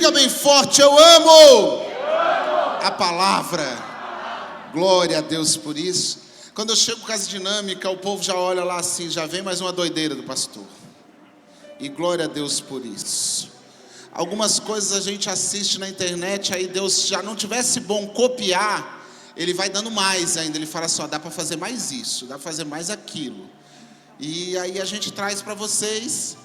Diga bem forte, eu amo a palavra. Glória a Deus por isso. Quando eu chego em Casa Dinâmica, o povo já olha lá assim, já vem mais uma doideira do pastor. E glória a Deus por isso. Algumas coisas a gente assiste na internet, aí Deus já não tivesse bom copiar, Ele vai dando mais ainda. Ele fala assim, ó, dá para fazer mais isso, dá para fazer mais aquilo. E aí a gente traz para vocês.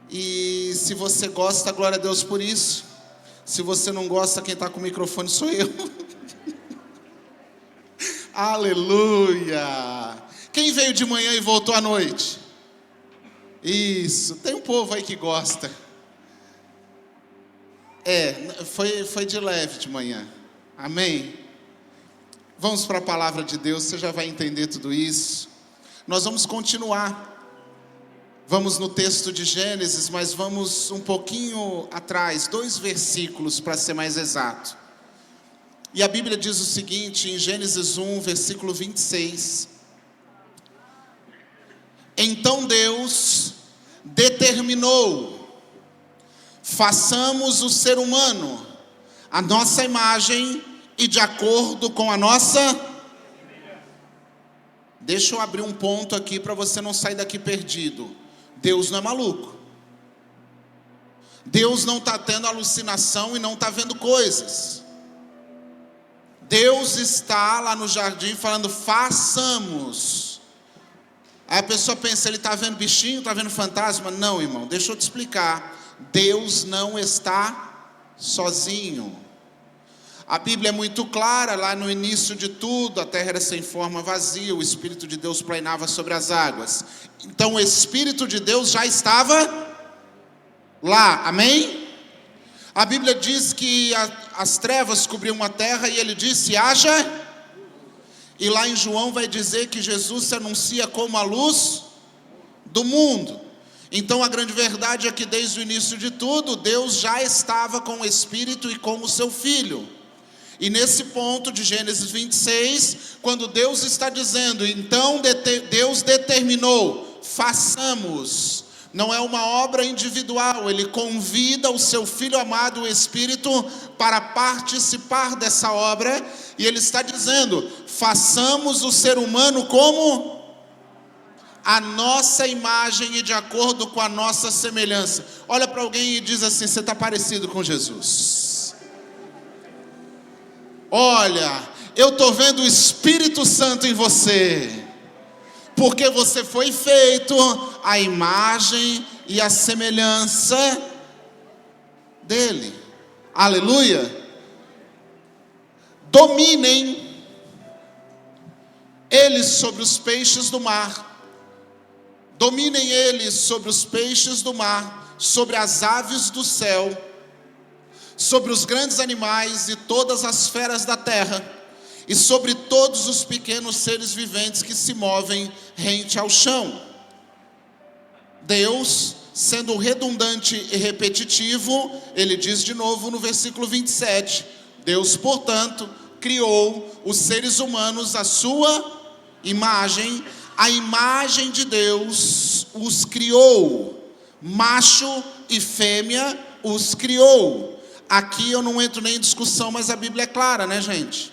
E se você gosta, glória a Deus por isso. Se você não gosta, quem está com o microfone sou eu. Aleluia. Quem veio de manhã e voltou à noite? Isso, tem um povo aí que gosta. Foi de leve de manhã. Amém? Vamos para a palavra de Deus, você já vai entender tudo isso. Nós vamos continuar. Vamos no texto de Gênesis, mas vamos um pouquinho atrás, 2 versículos para ser mais exato. E a Bíblia diz o seguinte, em Gênesis 1, versículo 26. Então Deus determinou, façamos o ser humano a nossa imagem e de acordo com a nossa... Deixa eu abrir um ponto aqui para você não sair daqui perdido. Deus não é maluco. Deus não está tendo alucinação e não está vendo coisas. Deus está lá no jardim falando, façamos. Aí a pessoa pensa, ele está vendo bichinho, está vendo fantasma? Não, irmão, deixa eu te explicar. Deus não está sozinho. A Bíblia é muito clara, lá no início de tudo, a terra era sem forma, vazia, o Espírito de Deus plainava sobre as águas. Então o Espírito de Deus já estava lá, amém? A Bíblia diz que as trevas cobriam a terra e ele disse, haja. E lá em João vai dizer que Jesus se anuncia como a luz do mundo. Então a grande verdade é que desde o início de tudo, Deus já estava com o Espírito e com o seu Filho. E nesse ponto de Gênesis 26, quando Deus está dizendo, então Deus determinou, façamos, não é uma obra individual, Ele convida o seu Filho amado, o Espírito, para participar dessa obra, e Ele está dizendo, façamos o ser humano como a nossa imagem e de acordo com a nossa semelhança. Olha para alguém e diz assim, você está parecido com Jesus. Olha, eu estou vendo o Espírito Santo em você, porque você foi feito à imagem e à semelhança dele. Aleluia. Dominem eles sobre os peixes do mar. Dominem eles sobre os peixes do mar, sobre as aves do céu, sobre os grandes animais e todas as feras da terra, e sobre todos os pequenos seres viventes que se movem rente ao chão. Deus, sendo redundante e repetitivo, ele diz de novo no versículo 27, Deus, portanto, criou os seres humanos à sua imagem, a imagem de Deus os criou, macho e fêmea os criou. Aqui eu não entro nem em discussão, mas a Bíblia é clara, né, gente?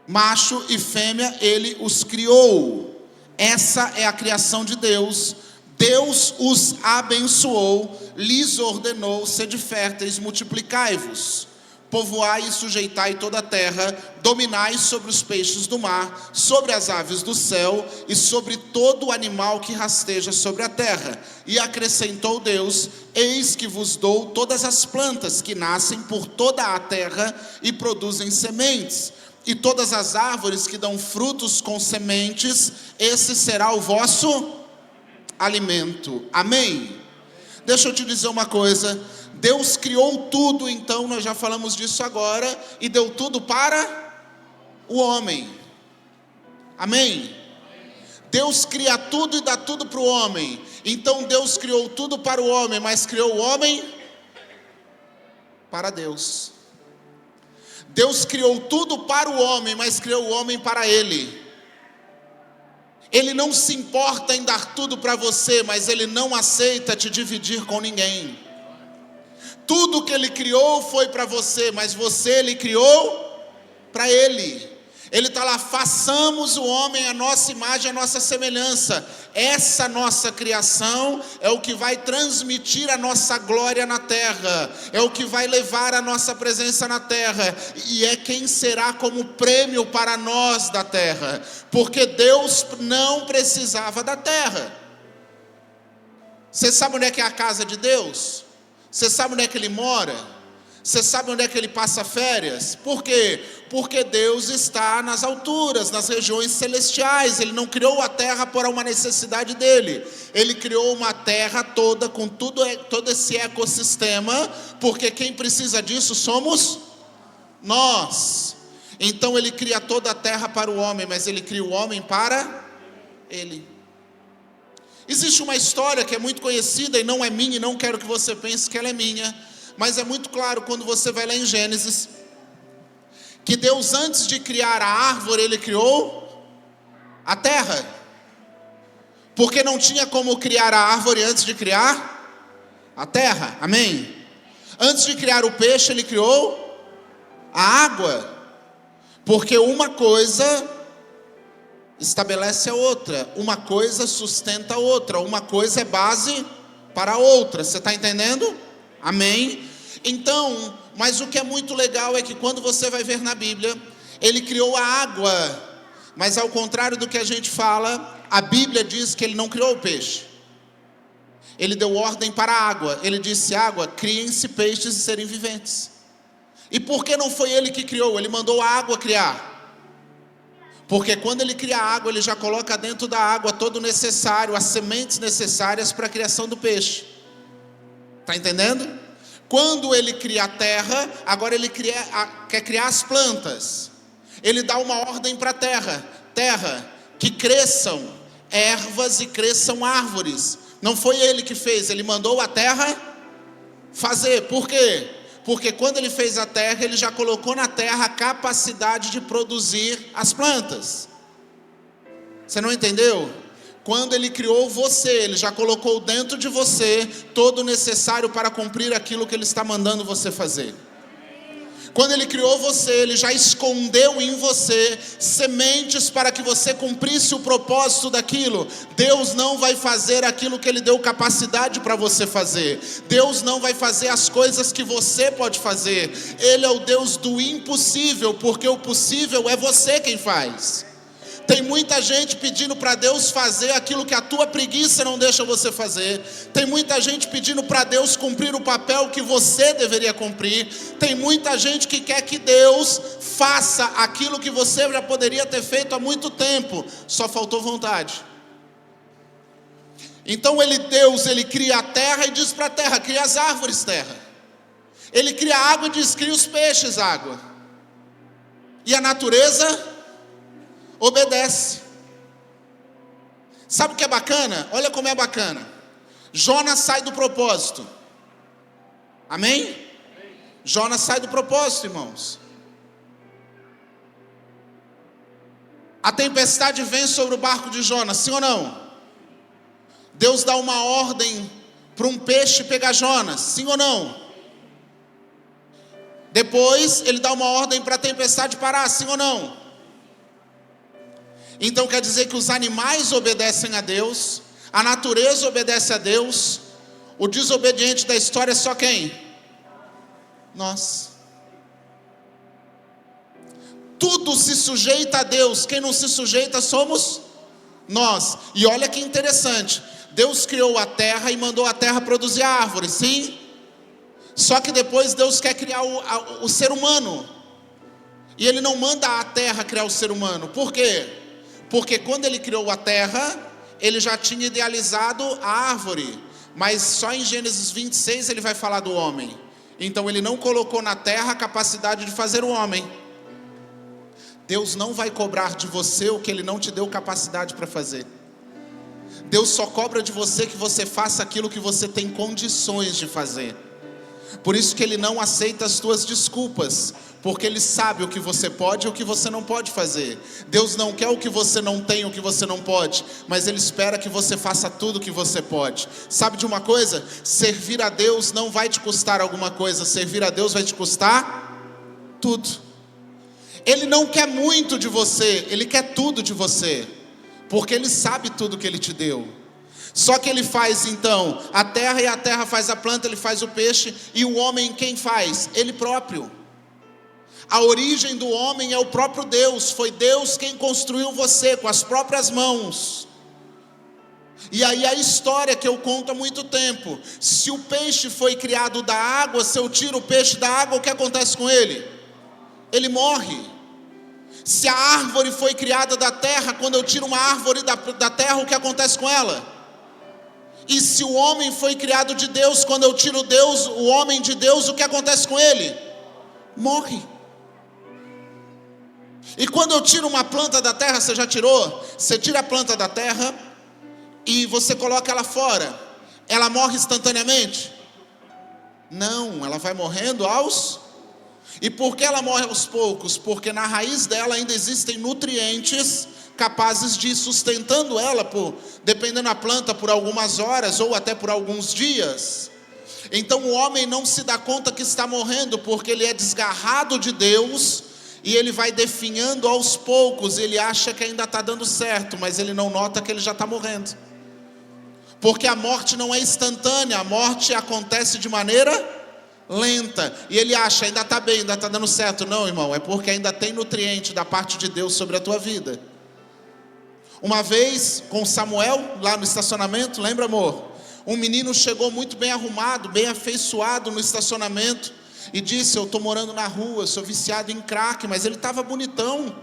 Macho e fêmea, ele os criou. Essa é a criação de Deus. Deus os abençoou, lhes ordenou, sede férteis, multiplicai-vos, povoai e sujeitai toda a terra, dominai sobre os peixes do mar, sobre as aves do céu e sobre todo o animal que rasteja sobre a terra. E acrescentou Deus, eis que vos dou todas as plantas que nascem por toda a terra e produzem sementes, e todas as árvores que dão frutos com sementes, esse será o vosso alimento. Amém? Deixa eu te dizer uma coisa, Deus criou tudo, então nós já falamos disso agora, e deu tudo para o homem. Amém? Deus cria tudo e dá tudo para o homem. Então Deus criou tudo para o homem, mas criou o homem para Deus. Deus criou tudo para o homem, mas criou o homem para Ele. Ele não se importa em dar tudo para você, mas Ele não aceita te dividir com ninguém. Tudo que ele criou foi para você, mas você ele criou para ele. Ele está lá, façamos o homem a nossa imagem, a nossa semelhança. Essa nossa criação é o que vai transmitir a nossa glória na terra, é o que vai levar a nossa presença na terra, e é quem será como prêmio para nós da terra, porque Deus não precisava da terra. Você sabe onde é que é a casa de Deus? Você sabe onde é que ele mora? Você sabe onde é que ele passa férias? Por quê? Porque Deus está nas alturas, nas regiões celestiais. Ele não criou a terra por uma necessidade dele. Ele criou uma terra toda com todo esse ecossistema, porque quem precisa disso somos nós. Então ele cria toda a terra para o homem, mas ele cria o homem para ele. Existe uma história que é muito conhecida e não é minha, e não quero que você pense que ela é minha, mas é muito claro quando você vai lá em Gênesis, que Deus, antes de criar a árvore, ele criou a terra, porque não tinha como criar a árvore antes de criar a terra, amém? Antes de criar o peixe, ele criou a água, porque uma coisa estabelece a outra, uma coisa sustenta a outra, uma coisa é base para a outra, você está entendendo? Amém? Então, mas o que é muito legal é que quando você vai ver na Bíblia, ele criou a água, mas ao contrário do que a gente fala, a Bíblia diz que ele não criou o peixe. Ele deu ordem para a água, ele disse: água, criem-se peixes e serem viventes. E por que não foi ele que criou? Ele mandou a água criar. Porque quando ele cria a água, ele já coloca dentro da água todo o necessário, as sementes necessárias para a criação do peixe. Está entendendo? Quando ele cria a terra, agora ele quer criar as plantas. Ele dá uma ordem para a terra: terra, que cresçam ervas e cresçam árvores. Não foi ele que fez, ele mandou a terra fazer. Por quê? Porque quando ele fez a terra, ele já colocou na terra a capacidade de produzir as plantas. Você não entendeu? Quando ele criou você, ele já colocou dentro de você todo o necessário para cumprir aquilo que ele está mandando você fazer. Quando ele criou você, ele já escondeu em você sementes para que você cumprisse o propósito daquilo. Deus não vai fazer aquilo que ele deu capacidade para você fazer. Deus não vai fazer as coisas que você pode fazer. Ele é o Deus do impossível, porque o possível é você quem faz. Tem muita gente pedindo para Deus fazer aquilo que a tua preguiça não deixa você fazer. Tem muita gente pedindo para Deus cumprir o papel que você deveria cumprir. Tem muita gente que quer que Deus faça aquilo que você já poderia ter feito há muito tempo. Só faltou vontade. Então Deus cria a terra e diz para a terra: cria as árvores, terra. Ele cria a água e diz: cria os peixes, água. E a natureza obedece. Sabe o que é bacana? Olha como é bacana. Jonas sai do propósito. Amém? Jonas sai do propósito, irmãos. A tempestade vem sobre o barco de Jonas, sim ou não? Deus dá uma ordem para um peixe pegar Jonas, sim ou não? Depois ele dá uma ordem para a tempestade parar, sim ou não? Então quer dizer que os animais obedecem a Deus, a natureza obedece a Deus. O desobediente da história é só quem? Nós. Tudo se sujeita a Deus, quem não se sujeita somos nós. E olha que interessante, Deus criou a terra e mandou a terra produzir árvores, sim? Só que depois Deus quer criar o ser humano, e Ele não manda a terra criar o ser humano. Por quê? Porque quando Ele criou a terra, Ele já tinha idealizado a árvore, mas só em Gênesis 26 Ele vai falar do homem. Então Ele não colocou na terra a capacidade de fazer o homem. Deus não vai cobrar de você o que Ele não te deu capacidade para fazer. Deus só cobra de você que você faça aquilo que você tem condições de fazer. Por isso que Ele não aceita as tuas desculpas, porque Ele sabe o que você pode e o que você não pode fazer. Deus não quer o que você não tem, o que você não pode, mas Ele espera que você faça tudo o que você pode. Sabe de uma coisa? Servir a Deus não vai te custar alguma coisa, servir a Deus vai te custar tudo. Ele não quer muito de você, Ele quer tudo de você, porque Ele sabe tudo que Ele te deu. Só que Ele faz então a terra, e a terra faz a planta, Ele faz o peixe, e o homem quem faz? Ele próprio. A origem do homem é o próprio Deus, foi Deus quem construiu você com as próprias mãos. E aí a história que eu conto há muito tempo: se o peixe foi criado da água, se eu tiro o peixe da água, o que acontece com ele? Ele morre. Se a árvore foi criada da terra, quando eu tiro uma árvore da terra, o que acontece com ela? E se o homem foi criado de Deus, quando eu tiro Deus, o homem de Deus, o que acontece com ele? Morre. E quando eu tiro uma planta da terra, você já tirou? Você tira a planta da terra e você coloca ela fora, ela morre instantaneamente? Não, ela vai morrendo aos... E por que ela morre aos poucos? Porque na raiz dela ainda existem nutrientes capazes de ir sustentando ela, dependendo da planta, por algumas horas ou até por alguns dias. Então o homem não se dá conta que está morrendo, porque ele é desgarrado de Deus, e ele vai definhando aos poucos. Ele acha que ainda está dando certo, mas ele não nota que ele já está morrendo. Porque a morte não é instantânea, a morte acontece de maneira lenta, e ele acha, ainda está bem, ainda está dando certo. Não, irmão, é porque ainda tem nutriente da parte de Deus sobre a tua vida. Uma vez, com Samuel, lá no estacionamento, lembra, amor? Um menino chegou muito bem arrumado, bem afeiçoado no estacionamento, e disse: eu estou morando na rua, sou viciado em crack. Mas ele estava bonitão.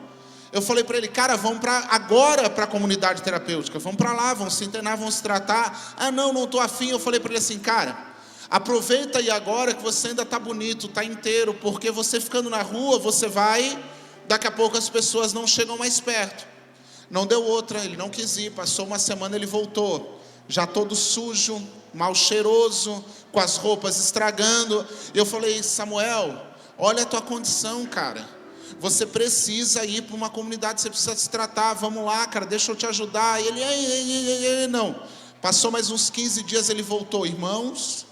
Eu falei para ele: cara, vamos agora para a comunidade terapêutica, vamos para lá, vamos se internar, vamos se tratar. Ah, não estou afim. Eu falei para ele assim: cara, aproveita aí agora que você ainda está bonito, está inteiro, porque você ficando na rua, você vai, daqui a pouco as pessoas não chegam mais perto. Não deu outra, ele não quis ir. Passou uma semana, ele voltou, já todo sujo, mal cheiroso, com as roupas estragando. Eu falei: Samuel, olha a tua condição, cara, você precisa ir para uma comunidade, você precisa se tratar, vamos lá, cara, deixa eu te ajudar. E ele, não. Passou mais uns 15 dias, ele voltou, irmãos,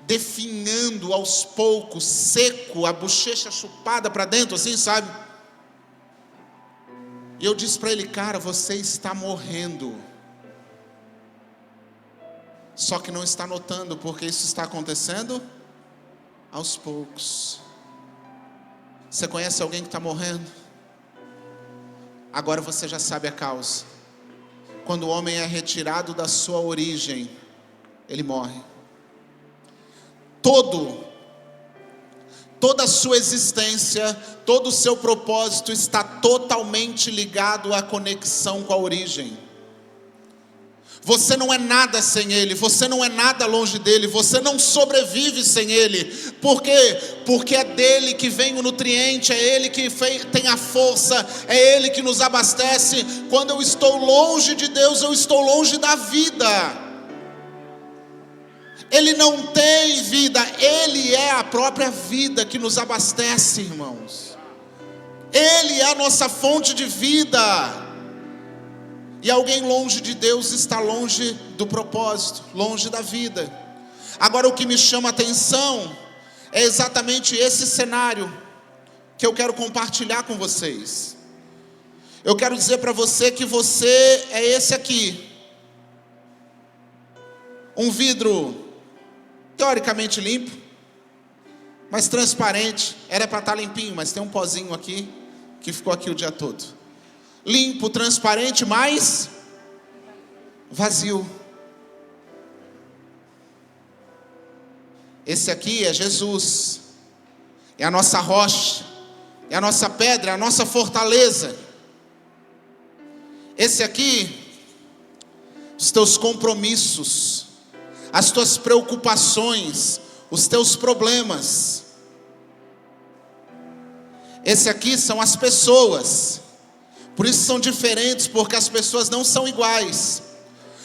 definhando aos poucos, seco, a bochecha chupada para dentro, assim, sabe? E eu disse para ele: cara, você está morrendo, só que não está notando, porque isso está acontecendo aos poucos. Você conhece alguém que está morrendo? Agora você já sabe a causa. Quando o homem é retirado da sua origem, ele morre. Toda a sua existência, todo o seu propósito está totalmente ligado à conexão com a origem. Você não é nada sem Ele, você não é nada longe dEle, você não sobrevive sem Ele. Por quê? Porque é dEle que vem o nutriente, é Ele que tem a força, é Ele que nos abastece. Quando eu estou longe de Deus, eu estou longe da vida. Ele não tem vida, Ele é a própria vida que nos abastece, irmãos. Ele é a nossa fonte de vida. E alguém longe de Deus está longe do propósito, longe da vida. Agora, o que me chama a atenção é exatamente esse cenário que eu quero compartilhar com vocês. Eu quero dizer para você que você é esse aqui. Um vidro teoricamente limpo, mas transparente. Era para estar limpinho, mas tem um pozinho aqui que ficou aqui o dia todo. Limpo, transparente, mas vazio. Esse aqui é Jesus, é a nossa rocha, é a nossa pedra, é a nossa fortaleza. Esse aqui, os teus compromissos, as tuas preocupações, os teus problemas. Esse aqui são as pessoas. Por isso são diferentes, porque as pessoas não são iguais.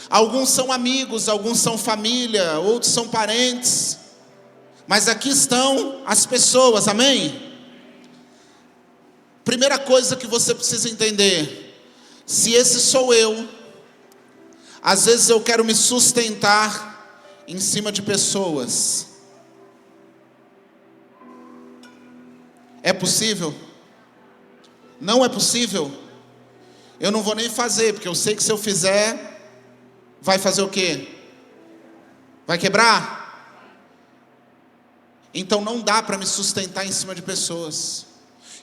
Alguns são amigos, alguns são família, outros são parentes. Mas aqui estão as pessoas, amém? Primeira coisa que você precisa entender: se esse sou eu, às vezes eu quero me sustentar em cima de pessoas. É possível? Não é possível? Eu não vou nem fazer, porque eu sei que se eu fizer, vai fazer o quê? Vai quebrar? Então não dá para me sustentar em cima de pessoas.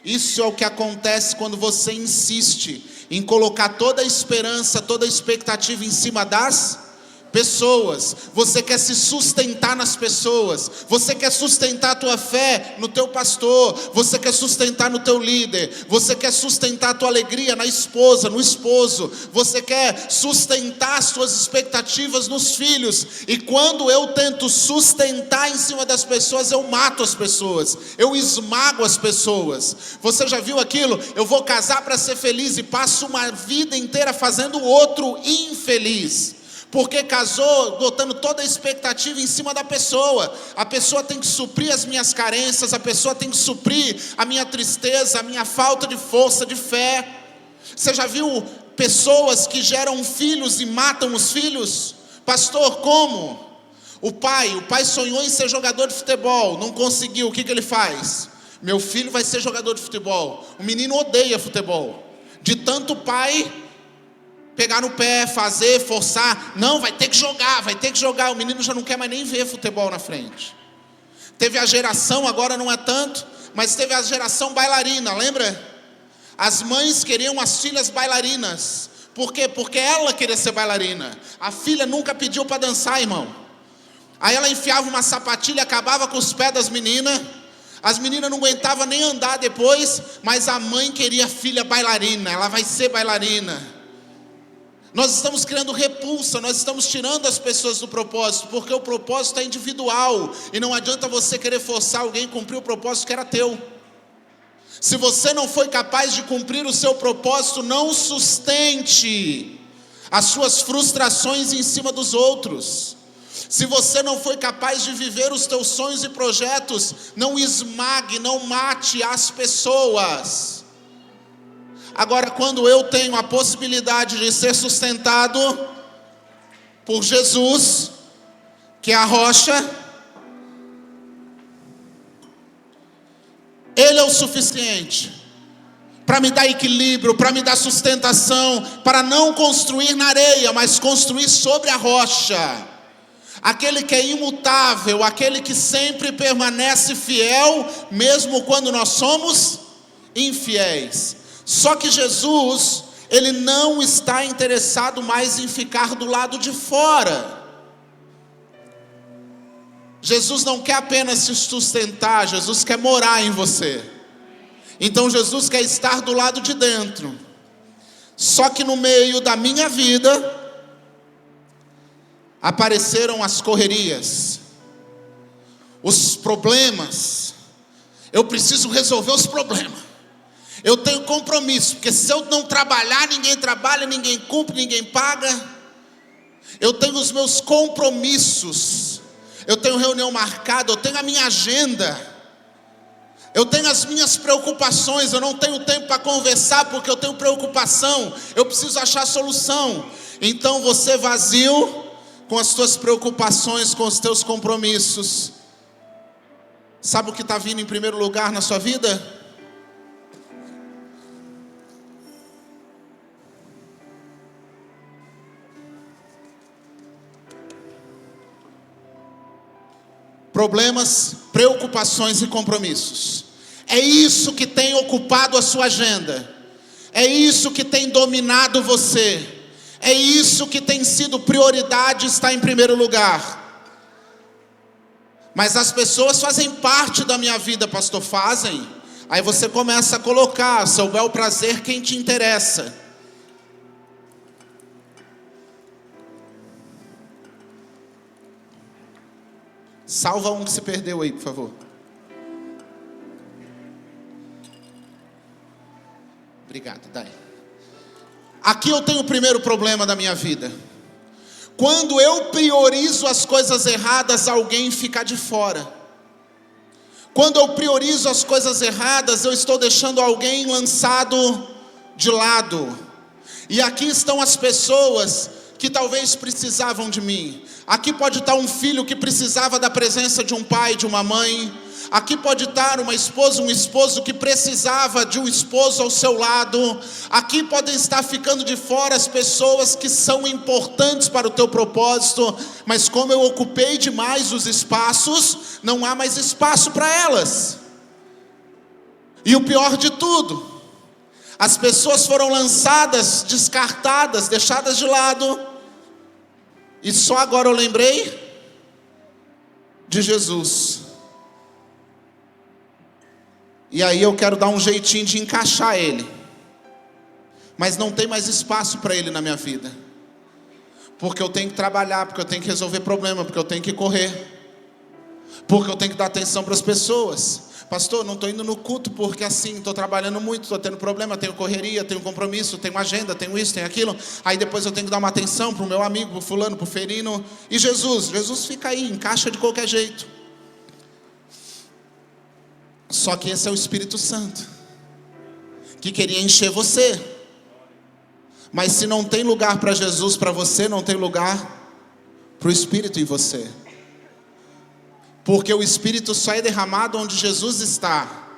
Isso é o que acontece quando você insiste em colocar toda a esperança, toda a expectativa em cima das pessoas. Você quer se sustentar nas pessoas. Você quer sustentar a tua fé no teu pastor. Você quer sustentar no teu líder. Você quer sustentar a tua alegria na esposa, no esposo. Você quer sustentar as tuas expectativas nos filhos. E quando eu tento sustentar em cima das pessoas, eu mato as pessoas. Eu esmago as pessoas. Você já viu aquilo? Eu vou casar para ser feliz e passo uma vida inteira fazendo o outro infeliz. Porque casou botando toda a expectativa em cima da pessoa. A pessoa tem que suprir as minhas carências, a pessoa tem que suprir a minha tristeza, a minha falta de força, de fé. Você já viu pessoas que geram filhos e matam os filhos? Pastor, como? O pai sonhou em ser jogador de futebol, não conseguiu, o que ele faz? Meu filho vai ser jogador de futebol. O menino odeia futebol. De tanto pai pegar no pé, fazer, forçar. Não, vai ter que jogar. O menino já não quer mais nem ver futebol na frente. Teve a geração, agora não é tanto, mas teve a geração bailarina, lembra? As mães queriam as filhas bailarinas. Por quê? Porque ela queria ser bailarina. A filha nunca pediu para dançar, irmão. Aí ela enfiava uma sapatilha, acabava com os pés das meninas. As meninas não aguentavam nem andar depois, mas a mãe queria a filha bailarina. Ela vai ser bailarina. Nós estamos criando repulsa, nós estamos tirando as pessoas do propósito, porque o propósito é individual, e não adianta você querer forçar alguém a cumprir o propósito que era teu. Se você não foi capaz de cumprir o seu propósito, não sustente as suas frustrações em cima dos outros. Se você não foi capaz de viver os teus sonhos e projetos, não esmague, não mate as pessoas. Agora, quando eu tenho a possibilidade de ser sustentado por Jesus, que é a rocha, Ele é o suficiente para me dar equilíbrio, para me dar sustentação, para não construir na areia, mas construir sobre a rocha. Aquele que é imutável, aquele que sempre permanece fiel, mesmo quando nós somos infiéis. Só que Jesus, Ele não está interessado mais em ficar do lado de fora. Jesus não quer apenas se sustentar, Jesus quer morar em você. Então Jesus quer estar do lado de dentro. Só que no meio da minha vida, apareceram as correrias, os problemas. Eu preciso resolver os problemas. Eu tenho compromisso, porque se eu não trabalhar, ninguém trabalha, ninguém cumpre, ninguém paga. Eu tenho os meus compromissos. Eu tenho reunião marcada, eu tenho a minha agenda. Eu tenho as minhas preocupações, eu não tenho tempo para conversar, porque eu tenho preocupação. Eu preciso achar solução. Então você vazio, com as tuas preocupações, com os teus compromissos. Sabe o que está vindo em primeiro lugar na sua vida? Problemas, preocupações e compromissos. É isso que tem ocupado a sua agenda. É isso que tem dominado você. É isso que tem sido prioridade, está em primeiro lugar. Mas as pessoas fazem parte da minha vida, pastor, fazem. Aí você começa a colocar, seu bel prazer, quem te interessa. Salva um que se perdeu aí, por favor. Obrigado, Dai. Aqui eu tenho o primeiro problema da minha vida. Quando eu priorizo as coisas erradas, alguém fica de fora. Quando eu priorizo as coisas erradas, eu estou deixando alguém lançado de lado. E aqui estão as pessoas que talvez precisavam de mim. Aqui pode estar um filho que precisava da presença de um pai, de uma mãe. Aqui pode estar uma esposa, um esposo que precisava de um esposo ao seu lado. Aqui podem estar ficando de fora as pessoas que são importantes para o teu propósito, mas como eu ocupei demais os espaços, não há mais espaço para elas. E o pior de tudo, as pessoas foram lançadas, descartadas, deixadas de lado, e só agora eu lembrei de Jesus. E aí eu quero dar um jeitinho de encaixar ele, mas não tem mais espaço para ele na minha vida, porque eu tenho que trabalhar, porque eu tenho que resolver problema, porque eu tenho que correr, porque eu tenho que dar atenção para as pessoas. Pastor, não estou indo no culto porque assim, estou trabalhando muito, estou tendo problema, tenho correria, tenho compromisso, tenho agenda, tenho isso, tenho aquilo. Aí depois eu tenho que dar uma atenção para o meu amigo, para o fulano, para o ferino. E Jesus fica aí, encaixa de qualquer jeito. Só que esse é o Espírito Santo, que queria encher você. Mas se não tem lugar para Jesus para você, não tem lugar para o Espírito em você. Porque o Espírito só é derramado onde Jesus está.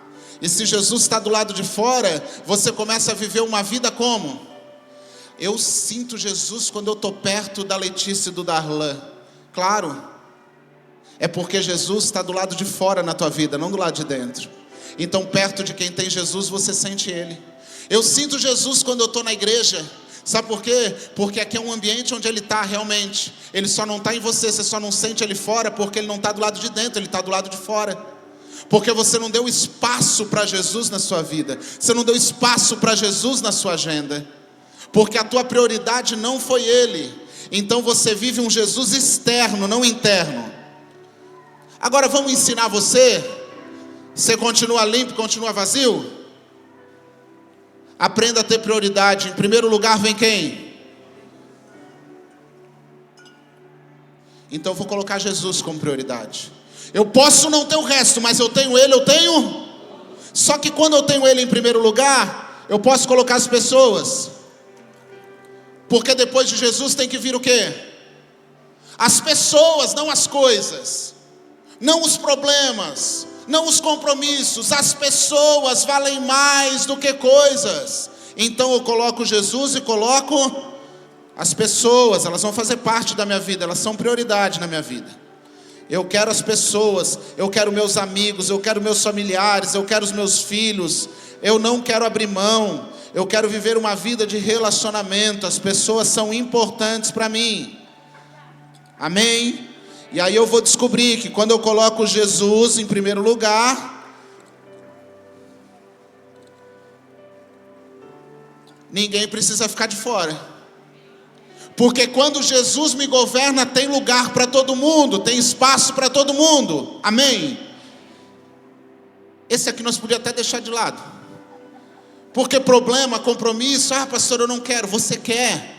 E se Jesus está do lado de fora, você começa a viver uma vida como? Eu sinto Jesus quando eu estou perto da Letícia e do Darlan. Claro, é porque Jesus está do lado de fora na tua vida, não do lado de dentro. Então perto de quem tem Jesus, você sente Ele. Eu sinto Jesus quando eu estou na igreja. Sabe por quê? Porque aqui é um ambiente onde Ele está realmente. Ele só não está em você, você só não sente Ele fora, porque Ele não está do lado de dentro, Ele está do lado de fora. Porque você não deu espaço para Jesus na sua vida. Você não deu espaço para Jesus na sua agenda. Porque a tua prioridade não foi Ele. Então você vive um Jesus externo, não interno. Agora vamos ensinar você. Você continua limpo, continua vazio? Aprenda a ter prioridade. Em primeiro lugar vem quem? Então eu vou colocar Jesus como prioridade. Eu posso não ter o resto, mas eu tenho Ele, eu tenho. Só que quando eu tenho Ele em primeiro lugar, eu posso colocar as pessoas. Porque depois de Jesus tem que vir o quê? As pessoas, não as coisas. Não os problemas, não os compromissos. As pessoas valem mais do que coisas. Então eu coloco Jesus e coloco as pessoas. Elas vão fazer parte da minha vida, elas são prioridade na minha vida. Eu quero as pessoas, eu quero meus amigos, eu quero meus familiares, eu quero os meus filhos. Eu não quero abrir mão, eu quero viver uma vida de relacionamento. As pessoas são importantes para mim. Amém? E aí eu vou descobrir que quando eu coloco Jesus em primeiro lugar, ninguém precisa ficar de fora. Porque quando Jesus me governa, tem lugar para todo mundo, tem espaço para todo mundo. Amém? Esse aqui nós podíamos até deixar de lado. Porque problema, compromisso, pastor, eu não quero, você quer.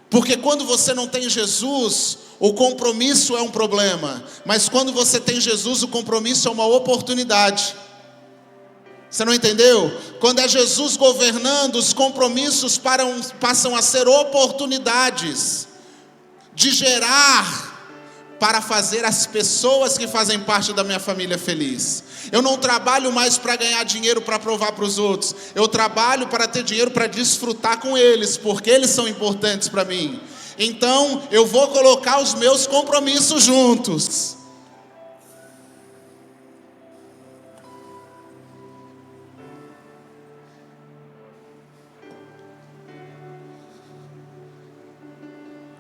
Porque quando você não tem Jesus, o compromisso é um problema. Mas quando você tem Jesus, o compromisso é uma oportunidade. Você não entendeu? Quando é Jesus governando, os compromissos passam a ser oportunidades de gerar para fazer as pessoas que fazem parte da minha família feliz. Eu não trabalho mais para ganhar dinheiro para provar para os outros. Eu trabalho para ter dinheiro para desfrutar com eles, porque eles são importantes para mim. Então eu vou colocar os meus compromissos juntos.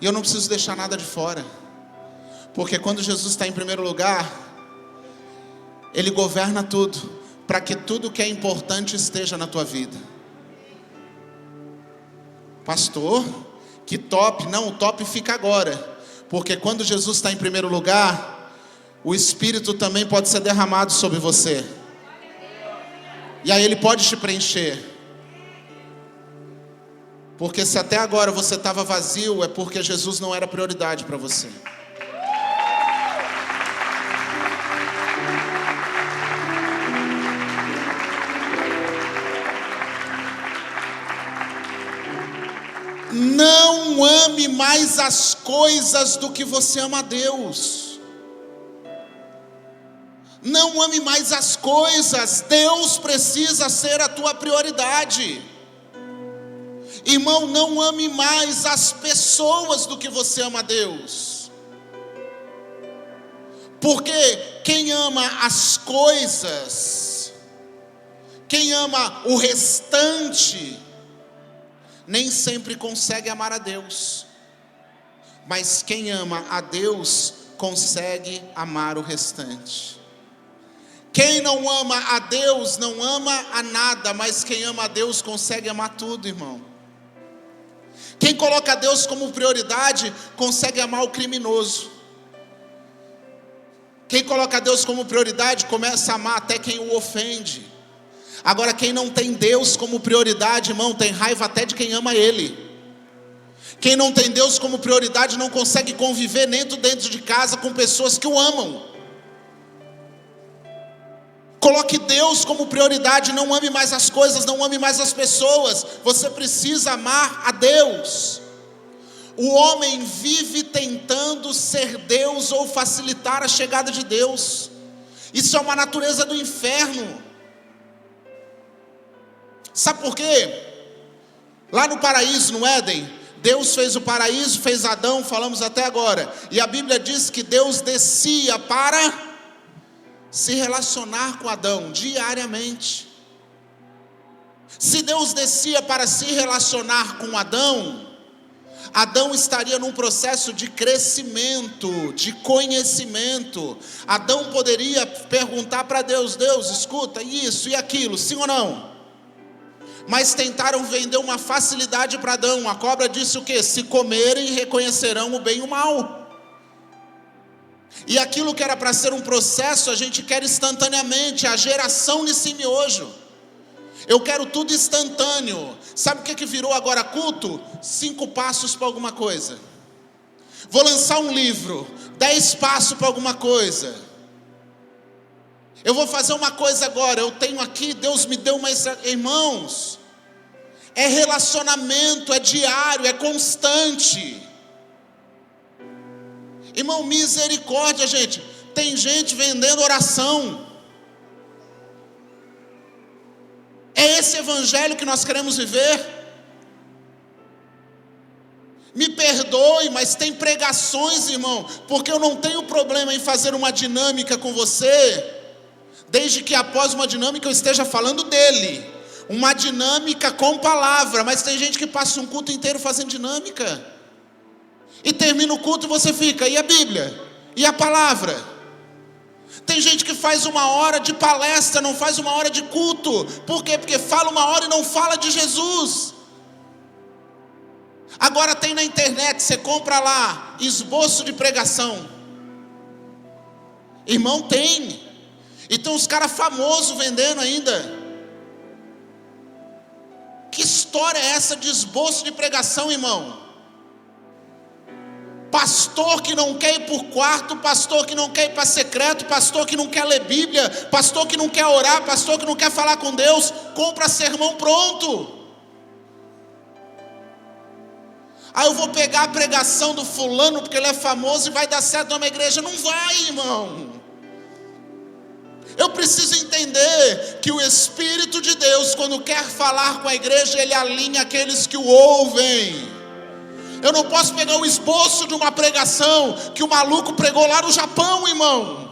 E eu não preciso deixar nada de fora. Porque quando Jesus está em primeiro lugar, Ele governa tudo, para que tudo que é importante esteja na tua vida. Pastor, que top? Não, o top fica agora. Porque quando Jesus está em primeiro lugar, o Espírito também pode ser derramado sobre você. E aí Ele pode te preencher. Porque se até agora você estava vazio, é porque Jesus não era prioridade para você. mais as coisas do que você ama a Deus. Não ame mais as coisas, Deus precisa ser a tua prioridade. Irmão, não ame mais as pessoas do que você ama a Deus. Porque quem ama as coisas, quem ama o restante, nem sempre consegue amar a Deus. Mas quem ama a Deus, consegue amar o restante. Quem não ama a Deus, não ama a nada, mas quem ama a Deus, consegue amar tudo, irmão. Quem coloca Deus como prioridade, consegue amar o criminoso. Quem coloca Deus como prioridade, começa a amar até quem o ofende. Agora, quem não tem Deus como prioridade, irmão, tem raiva até de quem ama Ele. Quem não tem Deus como prioridade, não consegue conviver nem dentro de casa com pessoas que o amam. Coloque Deus como prioridade, não ame mais as coisas, não ame mais as pessoas. Você precisa amar a Deus. O homem vive tentando ser Deus ou facilitar a chegada de Deus. Isso é uma natureza do inferno. Sabe por quê? Lá no paraíso, no Éden, Deus fez o paraíso, fez Adão, falamos até agora. E a Bíblia diz que Deus descia para se relacionar com Adão diariamente. Se Deus descia para se relacionar com Adão, Adão estaria num processo de crescimento, de conhecimento. Adão poderia perguntar para Deus: Deus, escuta, isso e aquilo, sim ou não? Mas tentaram vender uma facilidade para Adão. A cobra disse o quê? Se comerem, reconhecerão o bem e o mal. E aquilo que era para ser um processo, a gente quer instantaneamente. A geração nesse miojo. Eu quero tudo instantâneo. Sabe o que virou agora culto? 5 passos para alguma coisa. Vou lançar um livro, 10 passos para alguma coisa. Eu vou fazer uma coisa agora, eu tenho aqui, Deus me deu uma... Irmãos, é relacionamento, é diário, é constante. Irmão, misericórdia, gente. Tem gente vendendo oração. É esse evangelho que nós queremos viver? Me perdoe, mas tem pregações, irmão, porque eu não tenho problema em fazer uma dinâmica com você, desde que após uma dinâmica eu esteja falando dele. Uma dinâmica com palavra. Mas tem gente que passa um culto inteiro fazendo dinâmica, e termina o culto e você fica: e a Bíblia? E a palavra? Tem gente que faz 1 hora de palestra, não faz 1 hora de culto. Por quê? Porque fala 1 hora e não fala de Jesus. Agora tem na internet, você compra lá esboço de pregação. Irmão, tem. E tem uns caras famosos vendendo ainda. Que história é essa de esboço de pregação, irmão? Pastor que não quer ir por quarto, pastor que não quer ir para secreto, pastor que não quer ler Bíblia, pastor que não quer orar, pastor que não quer falar com Deus, compra sermão pronto. Aí eu vou pegar a pregação do fulano porque ele é famoso e vai dar certo numa igreja. Não vai, irmão. Eu preciso entender que o Espírito de Deus, quando quer falar com a igreja, ele alinha aqueles que o ouvem. Eu não posso pegar o esboço de uma pregação que o maluco pregou lá no Japão, irmão,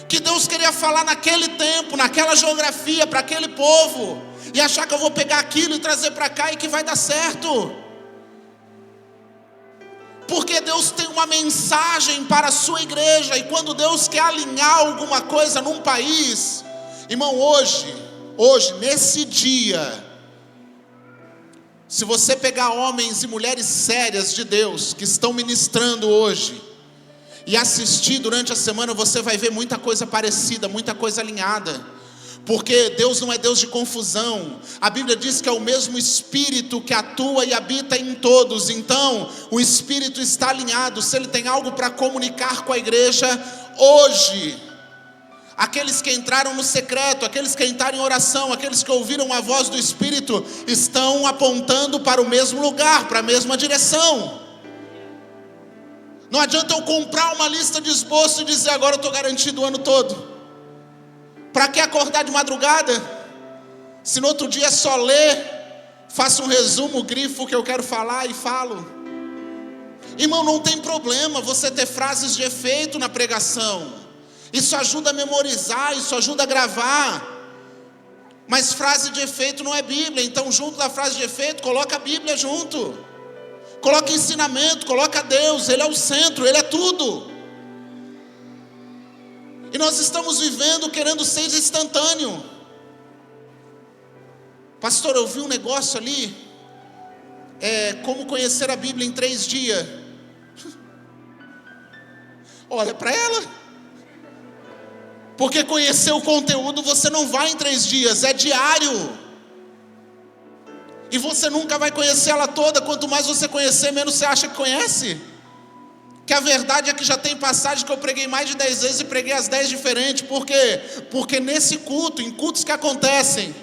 que Deus queria falar naquele tempo, naquela geografia, para aquele povo, e achar que eu vou pegar aquilo e trazer para cá e que vai dar certo. Porque Deus tem uma mensagem para a sua igreja. E quando Deus quer alinhar alguma coisa num país, irmão, hoje, nesse dia, se você pegar homens e mulheres sérias de Deus, que estão ministrando hoje, e assistir durante a semana, você vai ver muita coisa parecida, muita coisa alinhada. Porque Deus não é Deus de confusão. A Bíblia diz que é o mesmo Espírito que atua e habita em todos. Então, o Espírito está alinhado. Se Ele tem algo para comunicar com a igreja hoje, aqueles que entraram no secreto, aqueles que entraram em oração, aqueles que ouviram a voz do Espírito, estão apontando para o mesmo lugar, para a mesma direção. Não adianta eu comprar uma lista de esboço e dizer agora eu estou garantido o ano todo. Para que acordar de madrugada? Se no outro dia é só ler, faço um resumo, grifo o que eu quero falar e falo. Irmão, não tem problema você ter frases de efeito na pregação. Isso ajuda a memorizar, isso ajuda a gravar. Mas frase de efeito não é Bíblia. Então junto da frase de efeito, coloca a Bíblia junto. Coloca ensinamento, coloca Deus. Ele é o centro, Ele é tudo. E nós estamos vivendo querendo ser instantâneo. Pastor, eu vi um negócio ali, como conhecer a Bíblia em 3 dias. Olha para ela. Porque conhecer o conteúdo você não vai em 3 dias, é diário. E você nunca vai conhecer ela toda. Quanto mais você conhecer, menos você acha que conhece. Que a verdade é que já tem passagem que eu preguei mais de 10 vezes e preguei as 10 diferentes. Por quê? Porque nesse culto, em cultos que acontecem,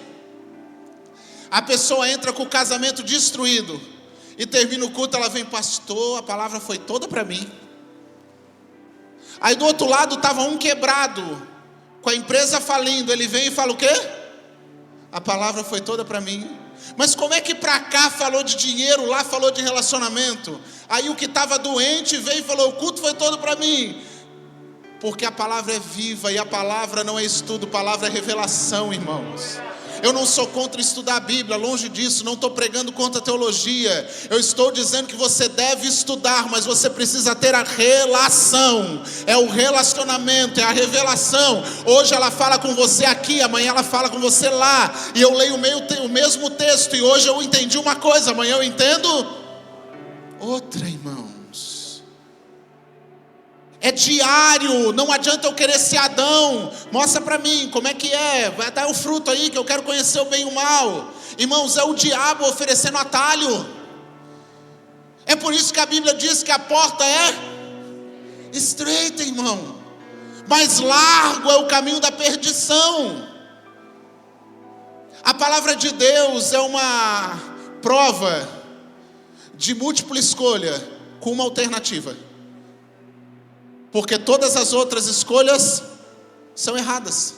a pessoa entra com o casamento destruído e termina o culto, ela vem, pastor, a palavra foi toda para mim. Aí do outro lado estava um quebrado, com a empresa falindo, ele vem e fala o quê? A palavra foi toda para mim. Mas como é que para cá falou de dinheiro, lá falou de relacionamento? Aí o que estava doente veio e falou, o culto foi todo para mim. Porque a palavra é viva e a palavra não é estudo, a palavra é revelação, irmãos. Eu não sou contra estudar a Bíblia, longe disso, não estou pregando contra a teologia. Eu estou dizendo que você deve estudar, mas você precisa ter a relação. É o relacionamento, é a revelação. Hoje ela fala com você aqui, amanhã ela fala com você lá. E eu leio o mesmo texto e hoje eu entendi uma coisa, amanhã eu entendo outra, irmãos. É diário, não adianta eu querer ser Adão. Mostra para mim como é que é, vai dar o fruto aí que eu quero conhecer o bem e o mal. Irmãos, é o diabo oferecendo atalho. É por isso que a Bíblia diz que a porta é estreita, irmão, mas largo é o caminho da perdição. A palavra de Deus é uma prova de múltipla escolha com uma alternativa. Porque todas as outras escolhas são erradas.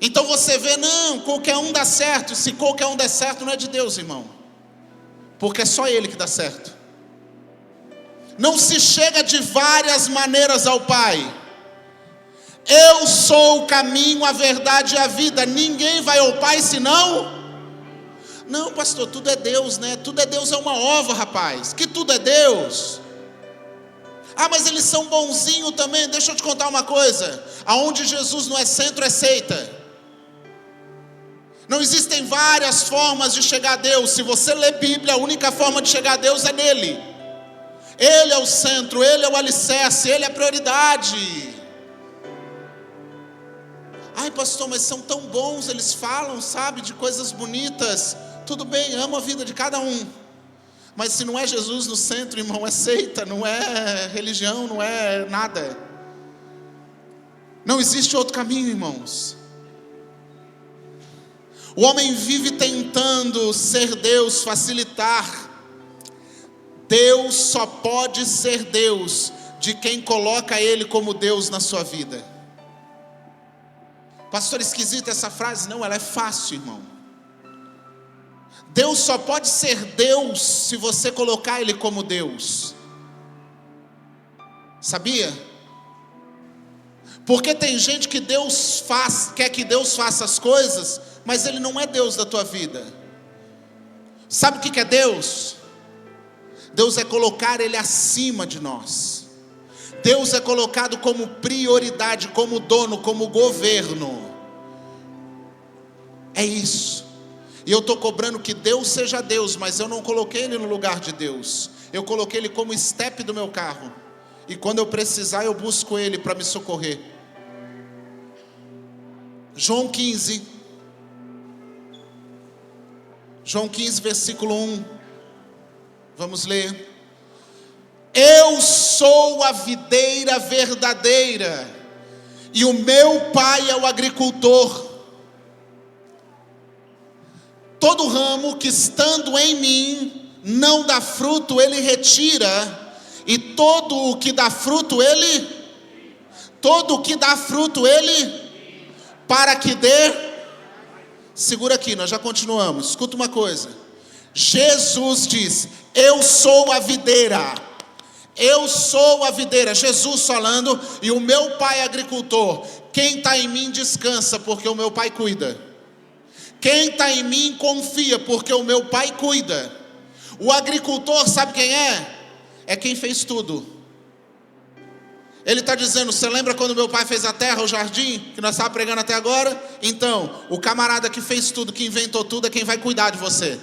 Então você vê, não, qualquer um dá certo. Se qualquer um der certo, não é de Deus, irmão. Porque é só Ele que dá certo. Não se chega de várias maneiras ao Pai. Eu sou o caminho, a verdade e a vida. Ninguém vai ao Pai senão... Não, pastor, tudo é Deus, né? Tudo é Deus, é uma ova, rapaz. Que tudo é Deus. Ah, mas eles são bonzinhos também. Deixa eu te contar uma coisa. Aonde Jesus não é centro, é seita. Não existem várias formas de chegar a Deus. Se você lê Bíblia, a única forma de chegar a Deus é nele. Ele é o centro, Ele é o alicerce, Ele é a prioridade. Ai, pastor, mas são tão bons, eles falam, sabe, de coisas bonitas. Tudo bem, amo a vida de cada um. Mas se não é Jesus no centro, irmão, é seita, não é religião, não é nada. Não existe outro caminho, irmãos. O homem vive tentando ser Deus, facilitar. Deus só pode ser Deus de quem coloca Ele como Deus na sua vida. Pastor, esquisita essa frase? Não, ela é fácil, irmão. Deus só pode ser Deus se você colocar Ele como Deus. Sabia? Porque tem gente que quer que Deus faça as coisas, mas Ele não é Deus da tua vida. Sabe o que é Deus? Deus é colocar Ele acima de nós. Deus é colocado como prioridade, como dono, como governo. É isso. E eu estou cobrando que Deus seja Deus, mas eu não coloquei Ele no lugar de Deus. Eu coloquei Ele como estepe do meu carro. E quando eu precisar, eu busco Ele para me socorrer. João 15, versículo 1. Vamos ler. Eu sou a videira verdadeira, e o meu Pai é o agricultor. Todo ramo que estando em mim não dá fruto, ele retira, e todo o que dá fruto, ele, para que dê, segura aqui, nós já continuamos, escuta uma coisa, Jesus diz, eu sou a videira, Jesus falando, e o meu pai é agricultor, quem está em mim descansa, porque o meu pai cuida, quem está em mim confia, porque o meu pai cuida. O agricultor sabe quem é? É quem fez tudo. Ele está dizendo, você lembra quando meu pai fez a terra, o jardim, que nós estávamos pregando até agora? Então, o camarada que fez tudo, que inventou tudo, é quem vai cuidar de você.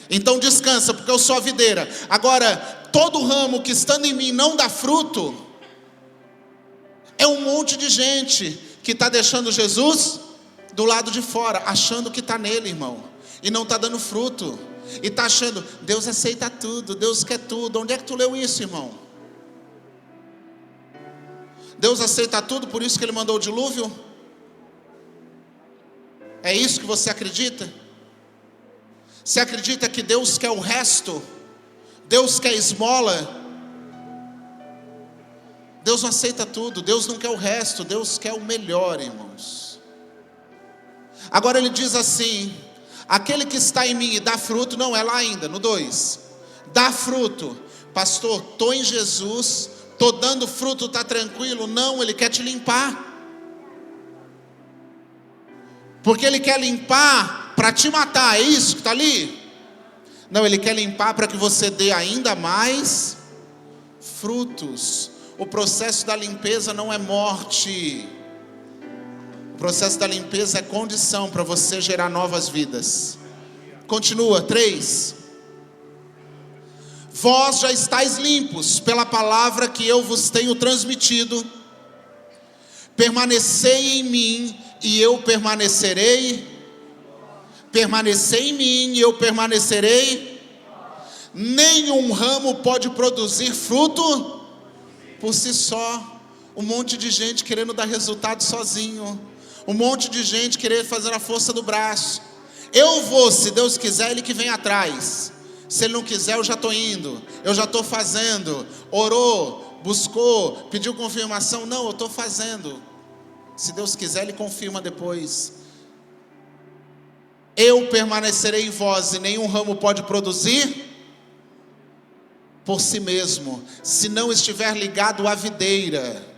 Então descansa, porque eu sou a videira. Agora, todo ramo que estando em mim não dá fruto, é um monte de gente que está deixando Jesus do lado de fora, achando que está nele, irmão, e não está dando fruto, e está achando, Deus aceita tudo, Deus quer tudo. Onde é que tu leu isso, irmão? Deus aceita tudo, por isso que ele mandou o dilúvio? É isso que você acredita? Você acredita que Deus quer o resto? Deus quer esmola? Deus não aceita tudo, Deus não quer o resto, Deus quer o melhor, irmãos. Agora ele diz assim, aquele que está em mim e dá fruto, não é lá ainda, no 2, dá fruto, pastor, estou em Jesus, estou dando fruto, está tranquilo? Não, ele quer te limpar, porque ele quer limpar para te matar, é isso que está ali? Não, ele quer limpar para que você dê ainda mais frutos. O processo da limpeza não é morte, o processo da limpeza é condição para você gerar novas vidas. Continua, 3. Vós já estáis limpos pela palavra que eu vos tenho transmitido. Permanecei em mim e eu permanecerei. Permanecei em mim e eu permanecerei. Nenhum ramo pode produzir fruto por si só. Um monte de gente querendo dar resultado sozinho. Um monte de gente querendo fazer a força do braço. Eu vou, se Deus quiser, Ele que vem atrás. Se Ele não quiser, eu já estou indo, eu já estou fazendo. Orou, buscou, pediu confirmação. Não, eu estou fazendo. Se Deus quiser, Ele confirma depois. Eu permanecerei em vós, e nenhum ramo pode produzir por si mesmo, se não estiver ligado à videira.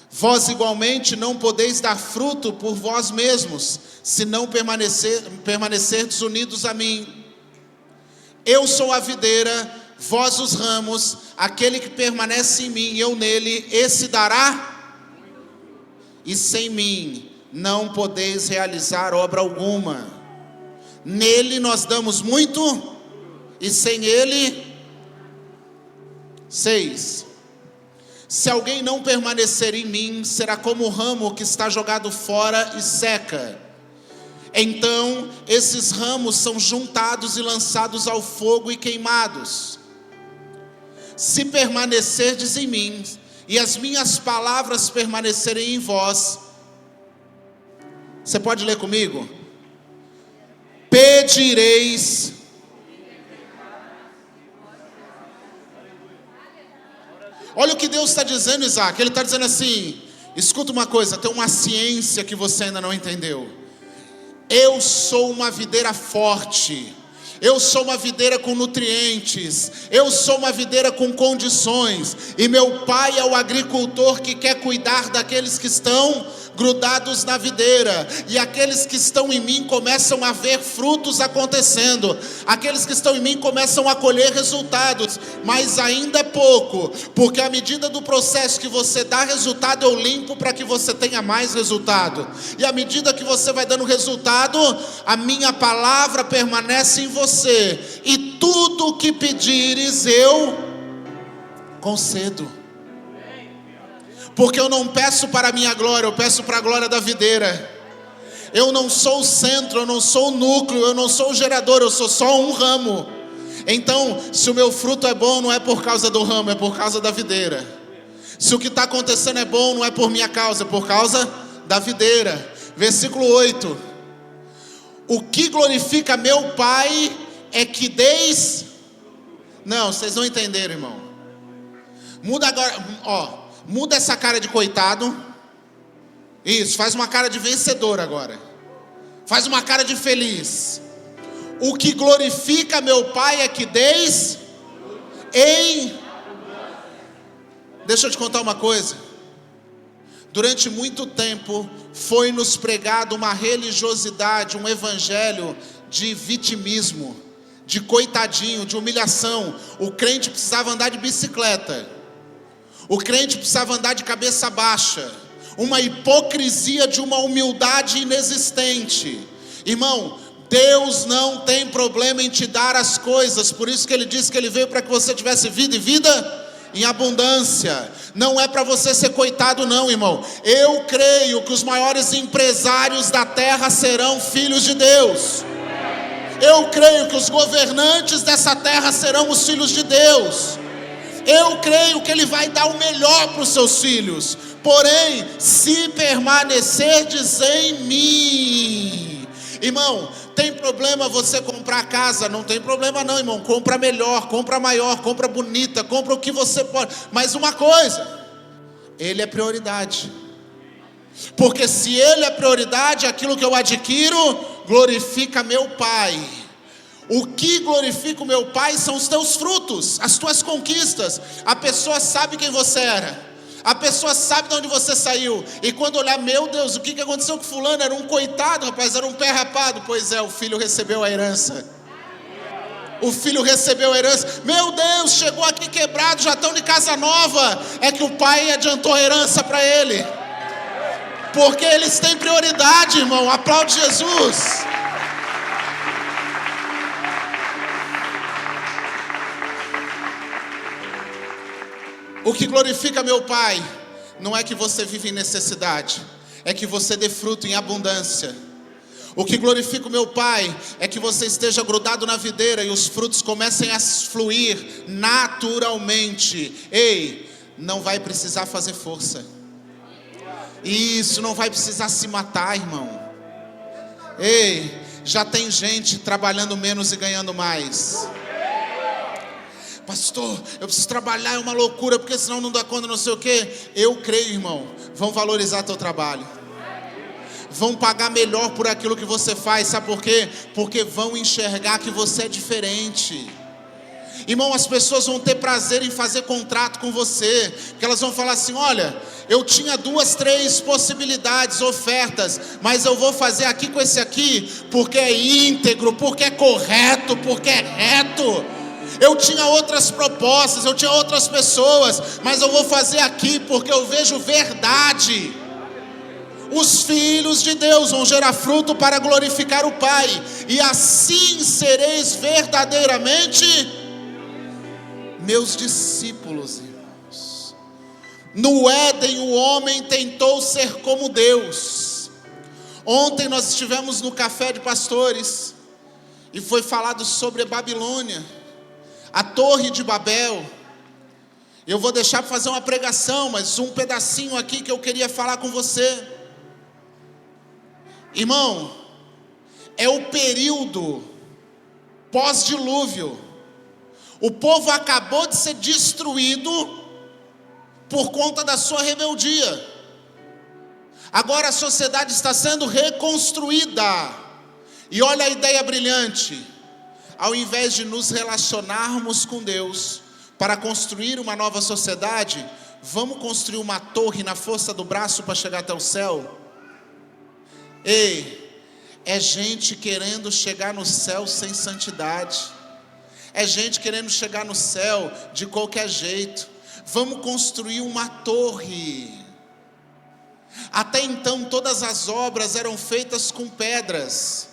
Vós igualmente não podeis dar fruto por vós mesmos, se não permanecerdes unidos a mim. Eu sou a videira, vós os ramos. Aquele que permanece em mim e eu nele, esse dará. E sem mim não podeis realizar obra alguma. Nele nós damos muito, e sem ele. 6. Se alguém não permanecer em mim, será como o ramo que está jogado fora e seca. Então esses ramos são juntados e lançados ao fogo e queimados. Se permanecerdes em mim, e as minhas palavras permanecerem em vós, você pode ler comigo? Pedireis. Olha o que Deus está dizendo, Isaac. Ele está dizendo assim, escuta uma coisa, tem uma ciência que você ainda não entendeu. Eu sou uma videira forte, eu sou uma videira com nutrientes, eu sou uma videira com condições, e meu pai é o agricultor que quer cuidar daqueles que estão grudados na videira, e aqueles que estão em mim começam a ver frutos acontecendo, aqueles que estão em mim começam a colher resultados, mas ainda é pouco, porque à medida do processo que você dá resultado, eu limpo para que você tenha mais resultado, e à medida que você vai dando resultado, a minha palavra permanece em você, e tudo o que pedires eu concedo. Porque eu não peço para a minha glória, eu peço para a glória da videira. Eu não sou o centro, eu não sou o núcleo, eu não sou o gerador, eu sou só um ramo. Então, se o meu fruto é bom, não é por causa do ramo, é por causa da videira. Se o que está acontecendo é bom, não é por minha causa, é por causa da videira. Versículo 8. O que glorifica meu Pai é que deis... Não, vocês não entenderam, irmão. Muda agora, ó. Muda essa cara de coitado. Isso, faz uma cara de vencedor agora. Faz uma cara de feliz. O que glorifica meu Pai é que deis em... Deixa eu te contar uma coisa. Durante muito tempo foi nos pregado uma religiosidade, um evangelho de vitimismo, de coitadinho, de humilhação. O crente precisava andar de bicicleta. O crente precisava andar de cabeça baixa. Uma hipocrisia de uma humildade inexistente. Irmão, Deus não tem problema em te dar as coisas. Por isso que Ele disse que Ele veio para que você tivesse vida e vida em abundância. Não é para você ser coitado não, irmão. Eu creio que os maiores empresários da terra serão filhos de Deus. Eu creio que os governantes dessa terra serão os filhos de Deus. Eu creio que Ele vai dar o melhor para os seus filhos. Porém, se permanecerdes em mim. Irmão, tem problema você comprar casa? Não tem problema não, irmão. Compra melhor, compra maior, compra bonita, compra o que você pode. Mas uma coisa, Ele é prioridade. Porque se Ele é prioridade, aquilo que eu adquiro glorifica meu Pai. O que glorifica o meu Pai são os teus frutos, as tuas conquistas. A pessoa sabe quem você era. A pessoa sabe de onde você saiu. E quando olhar, meu Deus, o que aconteceu com fulano? Era um coitado, rapaz, era um pé rapado. Pois é, o filho recebeu a herança. O filho recebeu a herança. Meu Deus, chegou aqui quebrado, já estão de casa nova. É que o pai adiantou a herança para ele. Porque eles têm prioridade, irmão. Aplaude Jesus. O que glorifica meu Pai não é que você vive em necessidade, é que você dê fruto em abundância. O que glorifica o meu Pai é que você esteja grudado na videira e os frutos comecem a fluir naturalmente. Ei, não vai precisar fazer força. Isso, não vai precisar se matar, irmão. Ei, já tem gente trabalhando menos e ganhando mais. Pastor, eu preciso trabalhar, é uma loucura, porque senão não dá conta, não sei o quê. Eu creio, irmão, vão valorizar teu trabalho. Vão pagar melhor por aquilo que você faz, sabe por quê? Porque vão enxergar que você é diferente. Irmão, as pessoas vão ter prazer em fazer contrato com você, que elas vão falar assim, olha, eu tinha 2, 3 possibilidades, ofertas, mas eu vou fazer aqui com esse aqui, porque é íntegro, porque é correto, porque é reto. Eu tinha outras propostas, eu tinha outras pessoas, mas eu vou fazer aqui porque eu vejo verdade. Os filhos de Deus vão gerar fruto para glorificar o Pai, e assim sereis verdadeiramente meus discípulos, irmãos. No Éden o homem tentou ser como Deus. Ontem nós estivemos no café de pastores e foi falado sobre a Babilônia, a Torre de Babel. Eu vou deixar para fazer uma pregação, mas um pedacinho aqui que eu queria falar com você. Irmão, é o período pós-dilúvio. O povo acabou de ser destruído por conta da sua rebeldia. Agora a sociedade está sendo reconstruída. E olha a ideia brilhante. Ao invés de nos relacionarmos com Deus para construir uma nova sociedade, vamos construir uma torre na força do braço para chegar até o céu? Ei, é gente querendo chegar no céu sem santidade. É gente querendo chegar no céu de qualquer jeito. Vamos construir uma torre. Até então todas as obras eram feitas com pedras.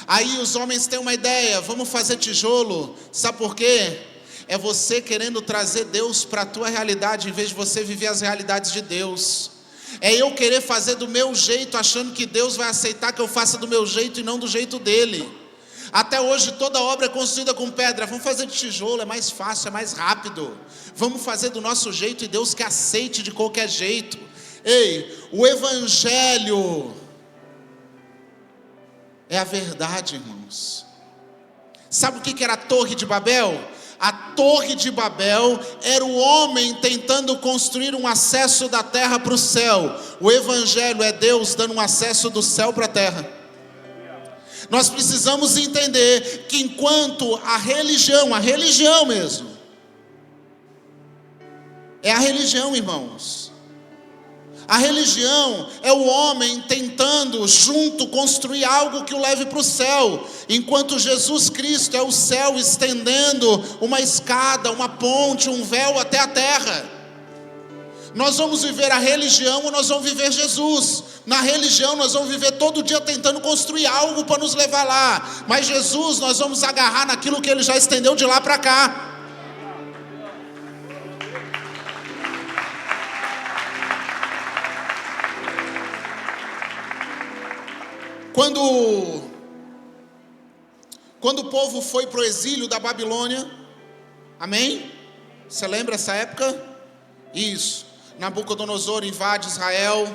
Aí os homens têm uma ideia, vamos fazer tijolo. Sabe por quê? É você querendo trazer Deus para a tua realidade, em vez de você viver as realidades de Deus. É eu querer fazer do meu jeito, achando que Deus vai aceitar que eu faça do meu jeito e não do jeito dele. Até hoje toda obra é construída com pedra. Vamos fazer de tijolo, é mais fácil, é mais rápido. Vamos fazer do nosso jeito e Deus que aceite de qualquer jeito. Ei, o evangelho é a verdade, irmãos. Sabe o que era a Torre de Babel? A Torre de Babel era o homem tentando construir um acesso da terra para o céu. O Evangelho é Deus dando um acesso do céu para a terra. Nós precisamos entender que enquanto a religião mesmo, é a religião, irmãos. A religião é o homem tentando junto construir algo que o leve para o céu, enquanto Jesus Cristo é o céu estendendo uma escada, uma ponte, um véu até a terra. Nós vamos viver a religião ou nós vamos viver Jesus? Na religião nós vamos viver todo dia tentando construir algo para nos levar lá, mas Jesus nós vamos agarrar naquilo que Ele já estendeu de lá para cá. Quando o povo foi para o exílio da Babilônia, amém? Você lembra essa época? Isso. Nabucodonosor invade Israel,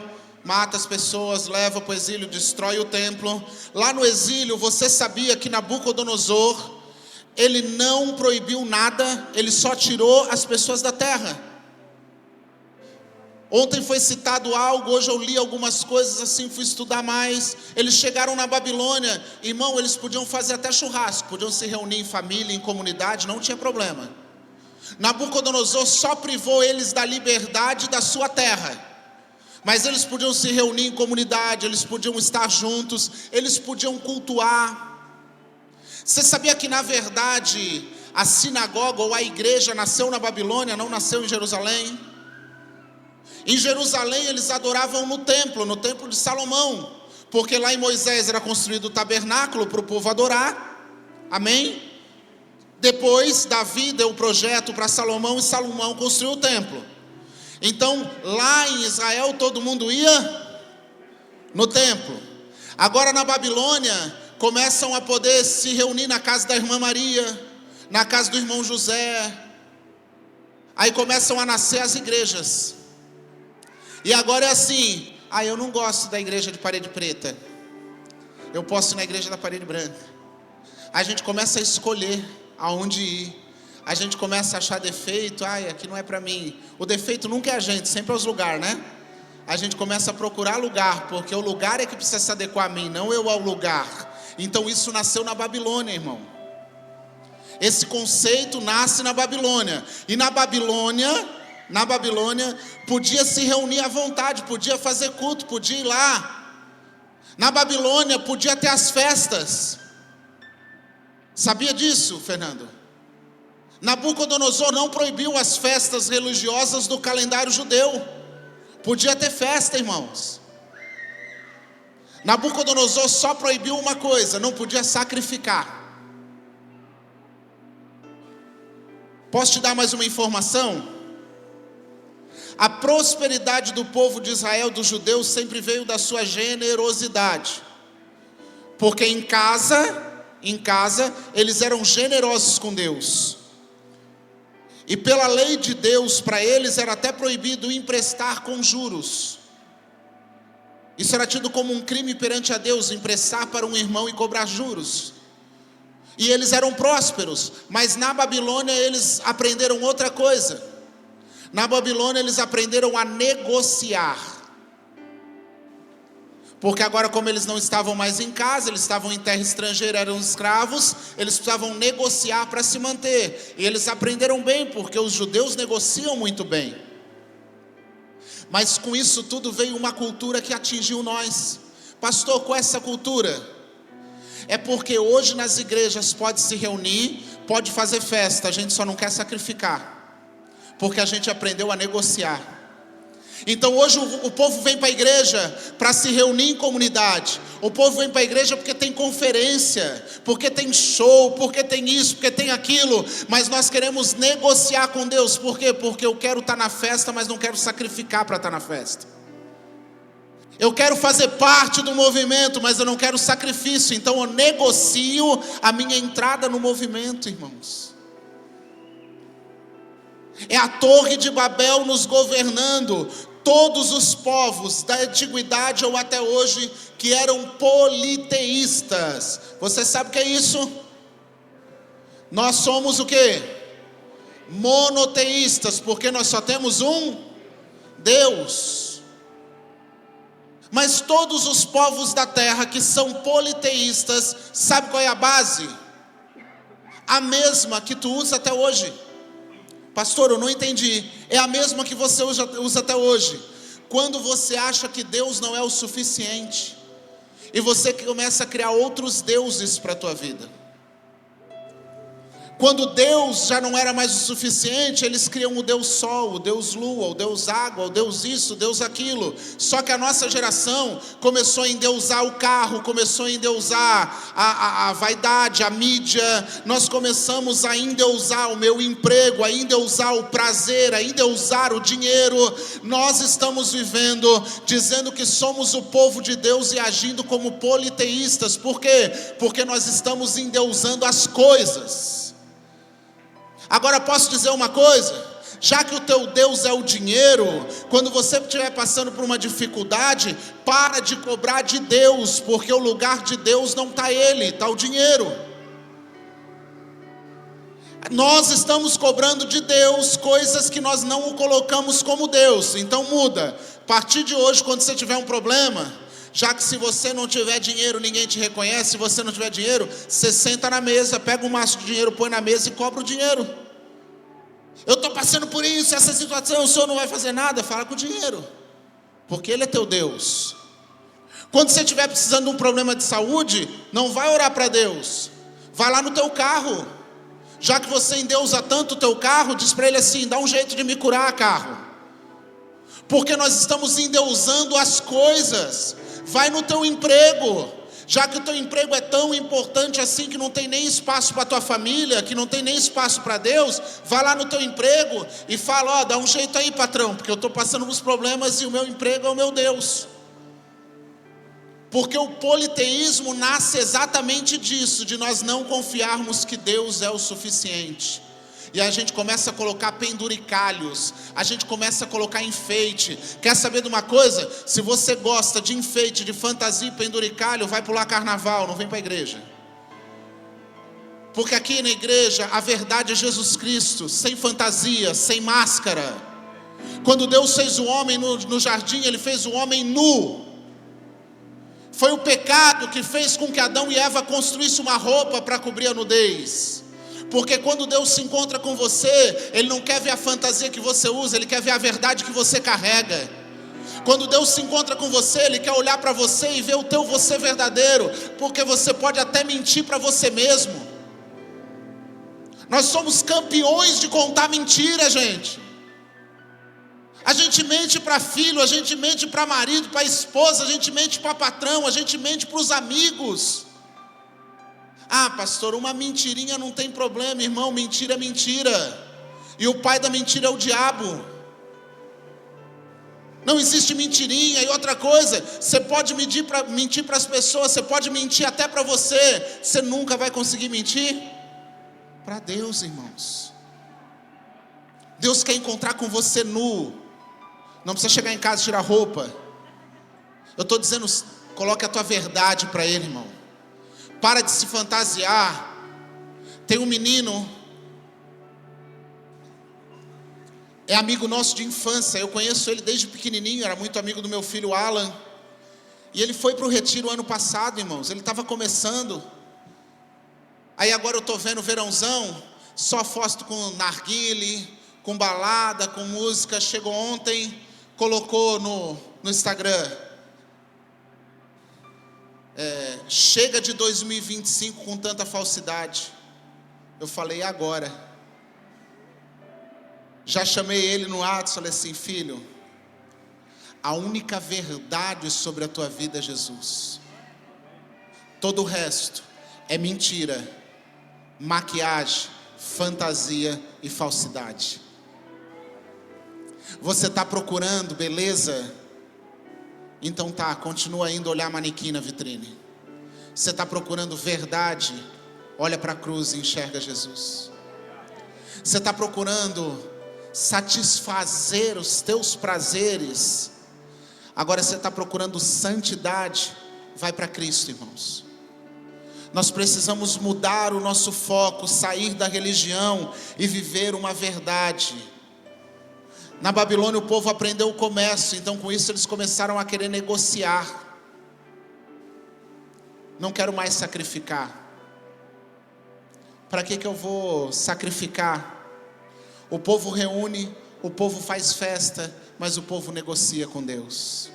mata as pessoas, leva para o exílio, destrói o templo. Lá no exílio, você sabia que Nabucodonosor, ele não proibiu nada, ele só tirou as pessoas da terra. Ontem foi citado algo, hoje eu li algumas coisas assim, fui estudar mais. Eles chegaram na Babilônia, irmão, eles podiam fazer até churrasco, podiam se reunir em família, em comunidade, não tinha problema. Nabucodonosor só privou eles da liberdade da sua terra, mas eles podiam se reunir em comunidade, eles podiam estar juntos, eles podiam cultuar. Você sabia que na verdade a sinagoga ou a igreja nasceu na Babilônia, não nasceu em Jerusalém? Em Jerusalém eles adoravam no templo de Salomão, porque lá em Moisés era construído o tabernáculo para o povo adorar, amém? Depois Davi deu o projeto para Salomão e Salomão construiu o templo. Então lá em Israel todo mundo ia no templo. Agora na Babilônia começam a poder se reunir na casa da irmã Maria, na casa do irmão José. Aí começam a nascer as igrejas. E agora é assim, eu não gosto da igreja de parede preta, eu posso ir na igreja da parede branca. A gente começa a escolher aonde ir. A gente começa a achar defeito, aqui não é para mim. O defeito nunca é a gente, sempre é os lugares, né? A gente começa a procurar lugar, porque o lugar é que precisa se adequar a mim, não eu ao lugar. Então isso nasceu na Babilônia, irmão. Esse conceito nasce na Babilônia. E na Babilônia podia se reunir à vontade, podia fazer culto, podia ir lá. Na Babilônia podia ter as festas. Sabia disso, Fernando? Nabucodonosor não proibiu as festas religiosas do calendário judeu. Podia ter festa, irmãos. Nabucodonosor só proibiu uma coisa, não podia sacrificar. Posso te dar mais uma informação? A prosperidade do povo de Israel, dos judeus, sempre veio da sua generosidade. Porque em casa, eles eram generosos com Deus. E pela lei de Deus, para eles era até proibido emprestar com juros. Isso era tido como um crime perante a Deus, emprestar para um irmão e cobrar juros. E eles eram prósperos, mas na Babilônia eles aprenderam outra coisa. Na Babilônia eles aprenderam a negociar. Porque agora, como eles não estavam mais em casa, eles estavam em terra estrangeira, eram escravos, eles precisavam negociar para se manter. E eles aprenderam bem, porque os judeus negociam muito bem. Mas com isso tudo veio uma cultura que atingiu nós. Pastor, qual é essa cultura? É porque hoje nas igrejas pode se reunir, pode fazer festa, a gente só não quer sacrificar, porque a gente aprendeu a negociar. Então hoje o povo vem para a igreja para se reunir em comunidade. O povo vem para a igreja porque tem conferência, porque tem show, porque tem isso, porque tem aquilo. Mas nós queremos negociar com Deus. Por quê? Porque eu quero estar na festa, mas não quero sacrificar para estar na festa. Eu quero fazer parte do movimento, mas eu não quero sacrifício. Então eu negocio a minha entrada no movimento, irmãos. É a Torre de Babel nos governando. Todos os povos da antiguidade ou até hoje que eram politeístas. Você sabe o que é isso? Nós somos o quê? Monoteístas, porque nós só temos um Deus. Mas todos os povos da terra que são politeístas, sabe qual é a base? A mesma que tu usa até hoje. Pastor, eu não entendi. É a mesma que você usa até hoje. Quando você acha que Deus não é o suficiente, e você começa a criar outros deuses para a tua vida. Quando Deus já não era mais o suficiente, eles criam o Deus Sol, o Deus Lua, o Deus Água, o Deus isso, o Deus aquilo. Só que a nossa geração começou a endeusar o carro, começou a endeusar a vaidade, a mídia. Nós começamos a endeusar o meu emprego, a endeusar o prazer, a endeusar o dinheiro. Nós estamos vivendo, dizendo que somos o povo de Deus e agindo como politeístas. Por quê? Porque nós estamos endeusando as coisas. Agora posso dizer uma coisa? Já que o teu Deus é o dinheiro, quando você estiver passando por uma dificuldade, para de cobrar de Deus, porque o lugar de Deus não está Ele, está o dinheiro. Nós estamos cobrando de Deus coisas que nós não o colocamos como Deus. Então muda. A partir de hoje, quando você tiver um problema, já que se você não tiver dinheiro, ninguém te reconhece. Se você não tiver dinheiro, você senta na mesa, pega um maço de dinheiro, põe na mesa e cobra o dinheiro. Eu estou passando por isso, essa situação, o Senhor não vai fazer nada. Fala com o dinheiro, porque Ele é teu Deus. Quando você estiver precisando de um problema de saúde, não vai orar para Deus. Vai lá no teu carro. Já que você endeusa tanto o teu carro, diz para Ele assim: dá um jeito de me curar, carro. Porque nós estamos endeusando as coisas. Vai no teu emprego. Já que o teu emprego é tão importante assim, que não tem nem espaço para a tua família, que não tem nem espaço para Deus, vai lá no teu emprego e fala: ó, dá um jeito aí, patrão, porque eu estou passando uns problemas e o meu emprego é o meu Deus. Porque o politeísmo nasce exatamente disso, de nós não confiarmos que Deus é o suficiente. E a gente começa a colocar penduricalhos, a gente começa a colocar enfeite. Quer saber de uma coisa? Se você gosta de enfeite, de fantasia e penduricalho, vai pular carnaval, não vem para a igreja. Porque aqui na igreja a verdade é Jesus Cristo, sem fantasia, sem máscara. Quando Deus fez o homem no jardim, Ele fez o homem nu. Foi o pecado que fez com que Adão e Eva construíssem uma roupa para cobrir a nudez. Porque quando Deus se encontra com você, Ele não quer ver a fantasia que você usa, Ele quer ver a verdade que você carrega. Quando Deus se encontra com você, Ele quer olhar para você e ver o teu você verdadeiro. Porque você pode até mentir para você mesmo. Nós somos campeões de contar mentira, gente. A gente mente para filho, a gente mente para marido, para esposa, a gente mente para patrão, a gente mente para os amigos. Ah, pastor, uma mentirinha não tem problema, irmão. Mentira é mentira. E o pai da mentira é o diabo. Não existe mentirinha. E outra coisa, você pode mentir para as pessoas, você pode mentir até para você. Você nunca vai conseguir mentir para Deus, irmãos. Deus quer encontrar com você nu. Não precisa chegar em casa e tirar roupa. Eu estou dizendo, coloque a tua verdade para Ele, irmão. Para de se fantasiar. Tem um menino, é amigo nosso de infância. Eu conheço ele desde pequenininho, era muito amigo do meu filho Alan. E ele foi para o retiro ano passado, irmãos. Ele estava começando. Aí agora eu estou vendo o verãozão, só foto com narguile, com balada, com música. Chegou ontem, colocou no Instagram: chega de 2025 com tanta falsidade. Eu falei: agora. Já chamei ele no WhatsApp, falei assim: filho, a única verdade sobre a tua vida é Jesus. Todo o resto é mentira, maquiagem, fantasia e falsidade. Você está procurando beleza? Então tá, continua indo olhar manequim na vitrine. Você está procurando verdade? Olha para a cruz e enxerga Jesus. Você está procurando satisfazer os teus prazeres? Agora você está procurando santidade? Vai para Cristo, irmãos. Nós precisamos mudar o nosso foco, sair da religião e viver uma verdade. Na Babilônia o povo aprendeu o comércio, então com isso eles começaram a querer negociar. Não quero mais sacrificar. Para que eu vou sacrificar? O povo reúne, o povo faz festa, mas o povo negocia com Deus.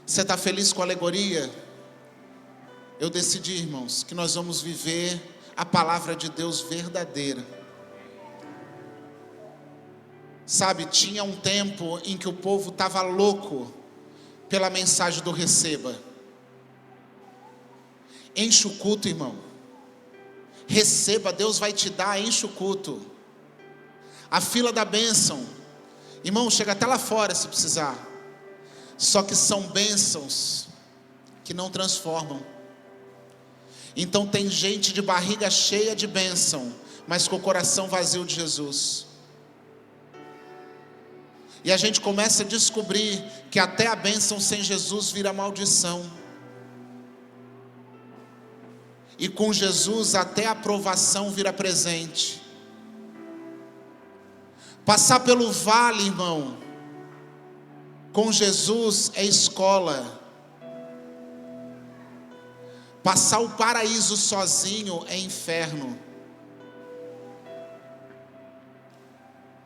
Você está feliz com a alegoria? Eu decidi, irmãos, que nós vamos viver a palavra de Deus verdadeira. Sabe, tinha um tempo em que o povo estava louco pela mensagem do receba. Enche o culto, irmão. Receba, Deus vai te dar, enche o culto. A fila da bênção, irmão, chega até lá fora se precisar. Só que são bênçãos que não transformam. Então tem gente de barriga cheia de bênção, mas com o coração vazio de Jesus. E a gente começa a descobrir que até a bênção sem Jesus vira maldição. E com Jesus até a aprovação vira presente. Passar pelo vale, irmão, com Jesus é escola. Passar o paraíso sozinho é inferno.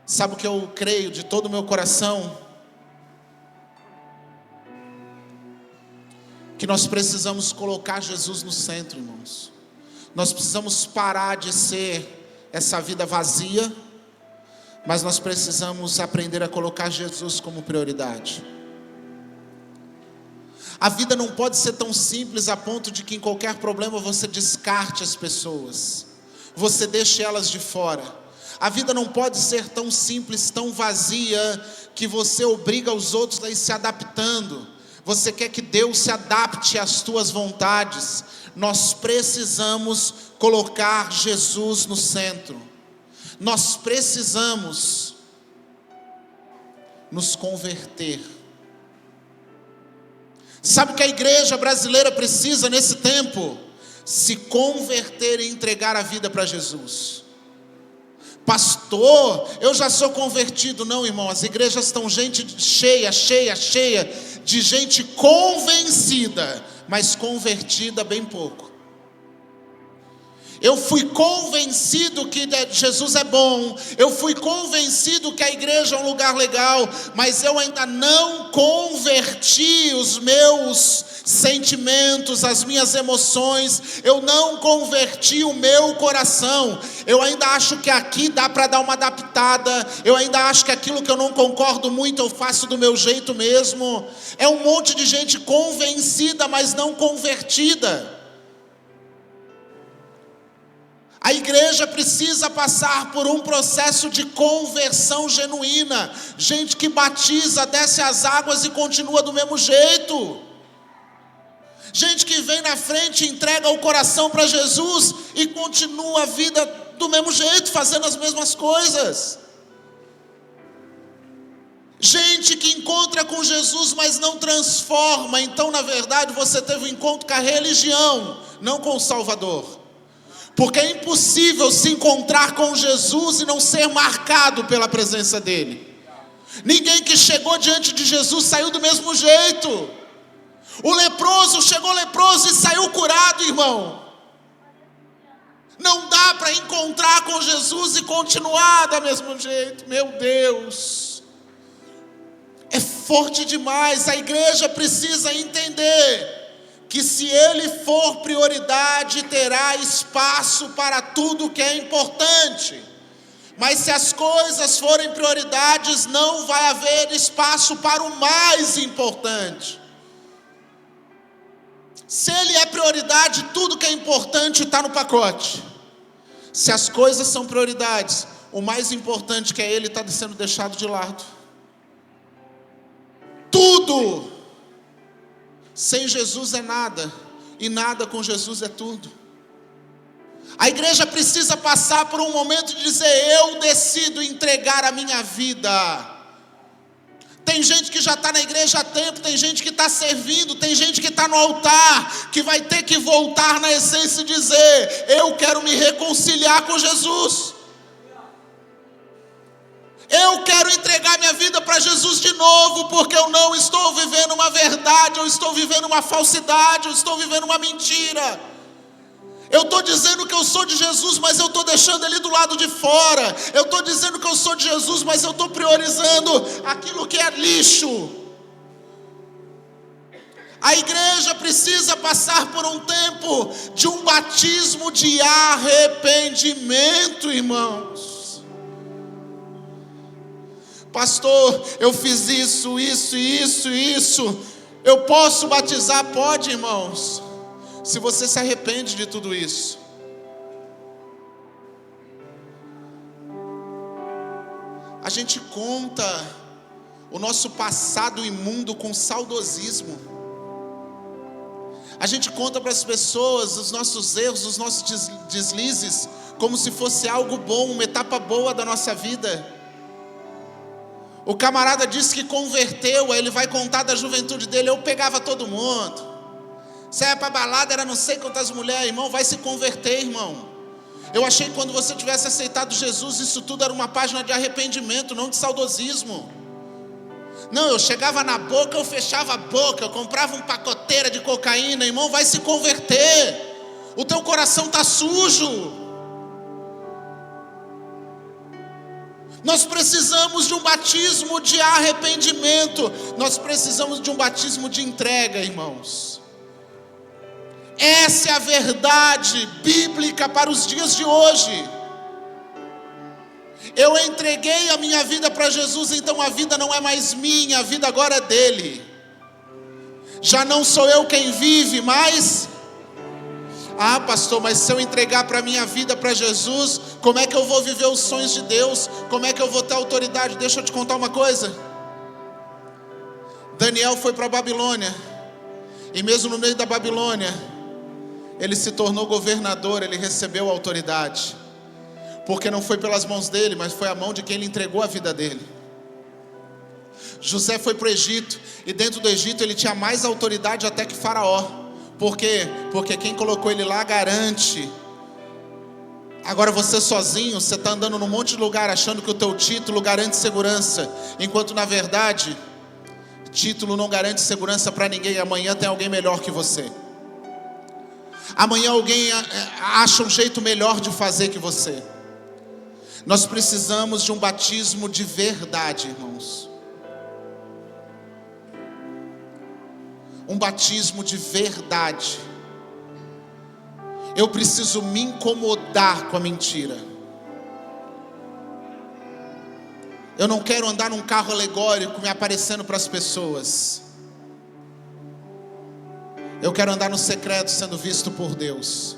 Sabe o que eu creio de todo o meu coração? Que nós precisamos colocar Jesus no centro, irmãos. Nós precisamos parar de ser essa vida vazia, mas nós precisamos aprender a colocar Jesus como prioridade. A vida não pode ser tão simples a ponto de que em qualquer problema você descarte as pessoas, você deixe elas de fora. A vida não pode ser tão simples, tão vazia, que você obriga os outros a ir se adaptando. Você quer que Deus se adapte às tuas vontades. Nós precisamos colocar Jesus no centro. Nós precisamos nos converter. Sabe o que a igreja brasileira precisa nesse tempo? Se converter e entregar a vida para Jesus. Pastor, eu já sou convertido. Não, irmão, as igrejas estão cheia de gente convencida, mas convertida bem pouco. Eu fui convencido que Jesus é bom, eu fui convencido que a igreja é um lugar legal, mas eu ainda não converti os meus sentimentos, as minhas emoções, eu não converti o meu coração. Eu ainda acho que aqui dá para dar uma adaptada, eu ainda acho que aquilo que eu não concordo muito eu faço do meu jeito mesmo. É um monte de gente convencida, mas não convertida. A igreja precisa passar por um processo de conversão genuína. Gente que batiza, desce as águas e continua do mesmo jeito. Gente que vem na frente, entrega o coração para Jesus e continua a vida do mesmo jeito, fazendo as mesmas coisas. Gente que encontra com Jesus, mas não transforma. Então, na verdade, você teve um encontro com a religião, não com o Salvador. Porque é impossível se encontrar com Jesus e não ser marcado pela presença dele. Ninguém que chegou diante de Jesus saiu do mesmo jeito. O leproso chegou leproso e saiu curado, irmão. Não dá para encontrar com Jesus e continuar do mesmo jeito. Meu Deus, é forte demais. A igreja precisa entender que se ele for prioridade, terá espaço para tudo que é importante. Mas se as coisas forem prioridades, não vai haver espaço para o mais importante. Se ele é prioridade, tudo que é importante está no pacote. Se as coisas são prioridades, o mais importante que é ele está sendo deixado de lado. Tudo sem Jesus é nada, e nada com Jesus é tudo. A igreja precisa passar por um momento de dizer: eu decido entregar a minha vida. Tem gente que já está na igreja há tempo, tem gente que está servindo, tem gente que está no altar, que vai ter que voltar na essência e dizer: eu quero me reconciliar com Jesus. Eu quero entregar minha vida para Jesus de novo, porque eu não estou vivendo uma verdade, eu estou vivendo uma falsidade, eu estou vivendo uma mentira. Eu estou dizendo que eu sou de Jesus, mas eu estou deixando ele do lado de fora. Eu estou dizendo que eu sou de Jesus, mas eu estou priorizando aquilo que é lixo. A igreja precisa passar por um tempo de um batismo de arrependimento, irmãos. Pastor, eu fiz isso. Eu posso batizar? Pode, irmãos, se você se arrepende de tudo isso. A gente conta o nosso passado imundo com saudosismo. A gente conta para as pessoas os nossos erros, os nossos deslizes, como se fosse algo bom, uma etapa boa da nossa vida. O camarada disse que converteu, aí ele vai contar da juventude dele: eu pegava todo mundo, saia para balada, era não sei quantas mulheres. Irmão, vai se converter, irmão. Eu achei que quando você tivesse aceitado Jesus, isso tudo era uma página de arrependimento, não de saudosismo. Não, eu chegava na boca, eu fechava a boca, eu comprava um pacoteira de cocaína. Irmão, vai se converter. O teu coração está sujo. Nós precisamos de um batismo de arrependimento. Nós precisamos de um batismo de entrega, irmãos. Essa é a verdade bíblica para os dias de hoje. Eu entreguei a minha vida para Jesus, então a vida não é mais minha, a vida agora é dele. Já não sou eu quem vive, mas... Ah, pastor, mas se eu entregar para minha vida para Jesus, como é que eu vou viver os sonhos de Deus? Como é que eu vou ter autoridade? Deixa eu te contar uma coisa. Daniel foi para a Babilônia, e mesmo no meio da Babilônia, ele se tornou governador, ele recebeu autoridade. Porque não foi pelas mãos dele, mas foi a mão de quem lhe entregou a vida dele. José foi para o Egito, e dentro do Egito ele tinha mais autoridade até que Faraó. Por quê? Porque quem colocou ele lá garante. Agora você sozinho, você está andando num monte de lugar achando que o teu título garante segurança, enquanto na verdade, título não garante segurança para ninguém. Amanhã tem alguém melhor que você. Amanhã alguém acha um jeito melhor de fazer que você. Nós precisamos de um batismo de verdade, irmãos. Um batismo de verdade. Eu preciso me incomodar com a mentira. Eu não quero andar num carro alegórico me aparecendo para as pessoas. Eu quero andar no secreto sendo visto por Deus.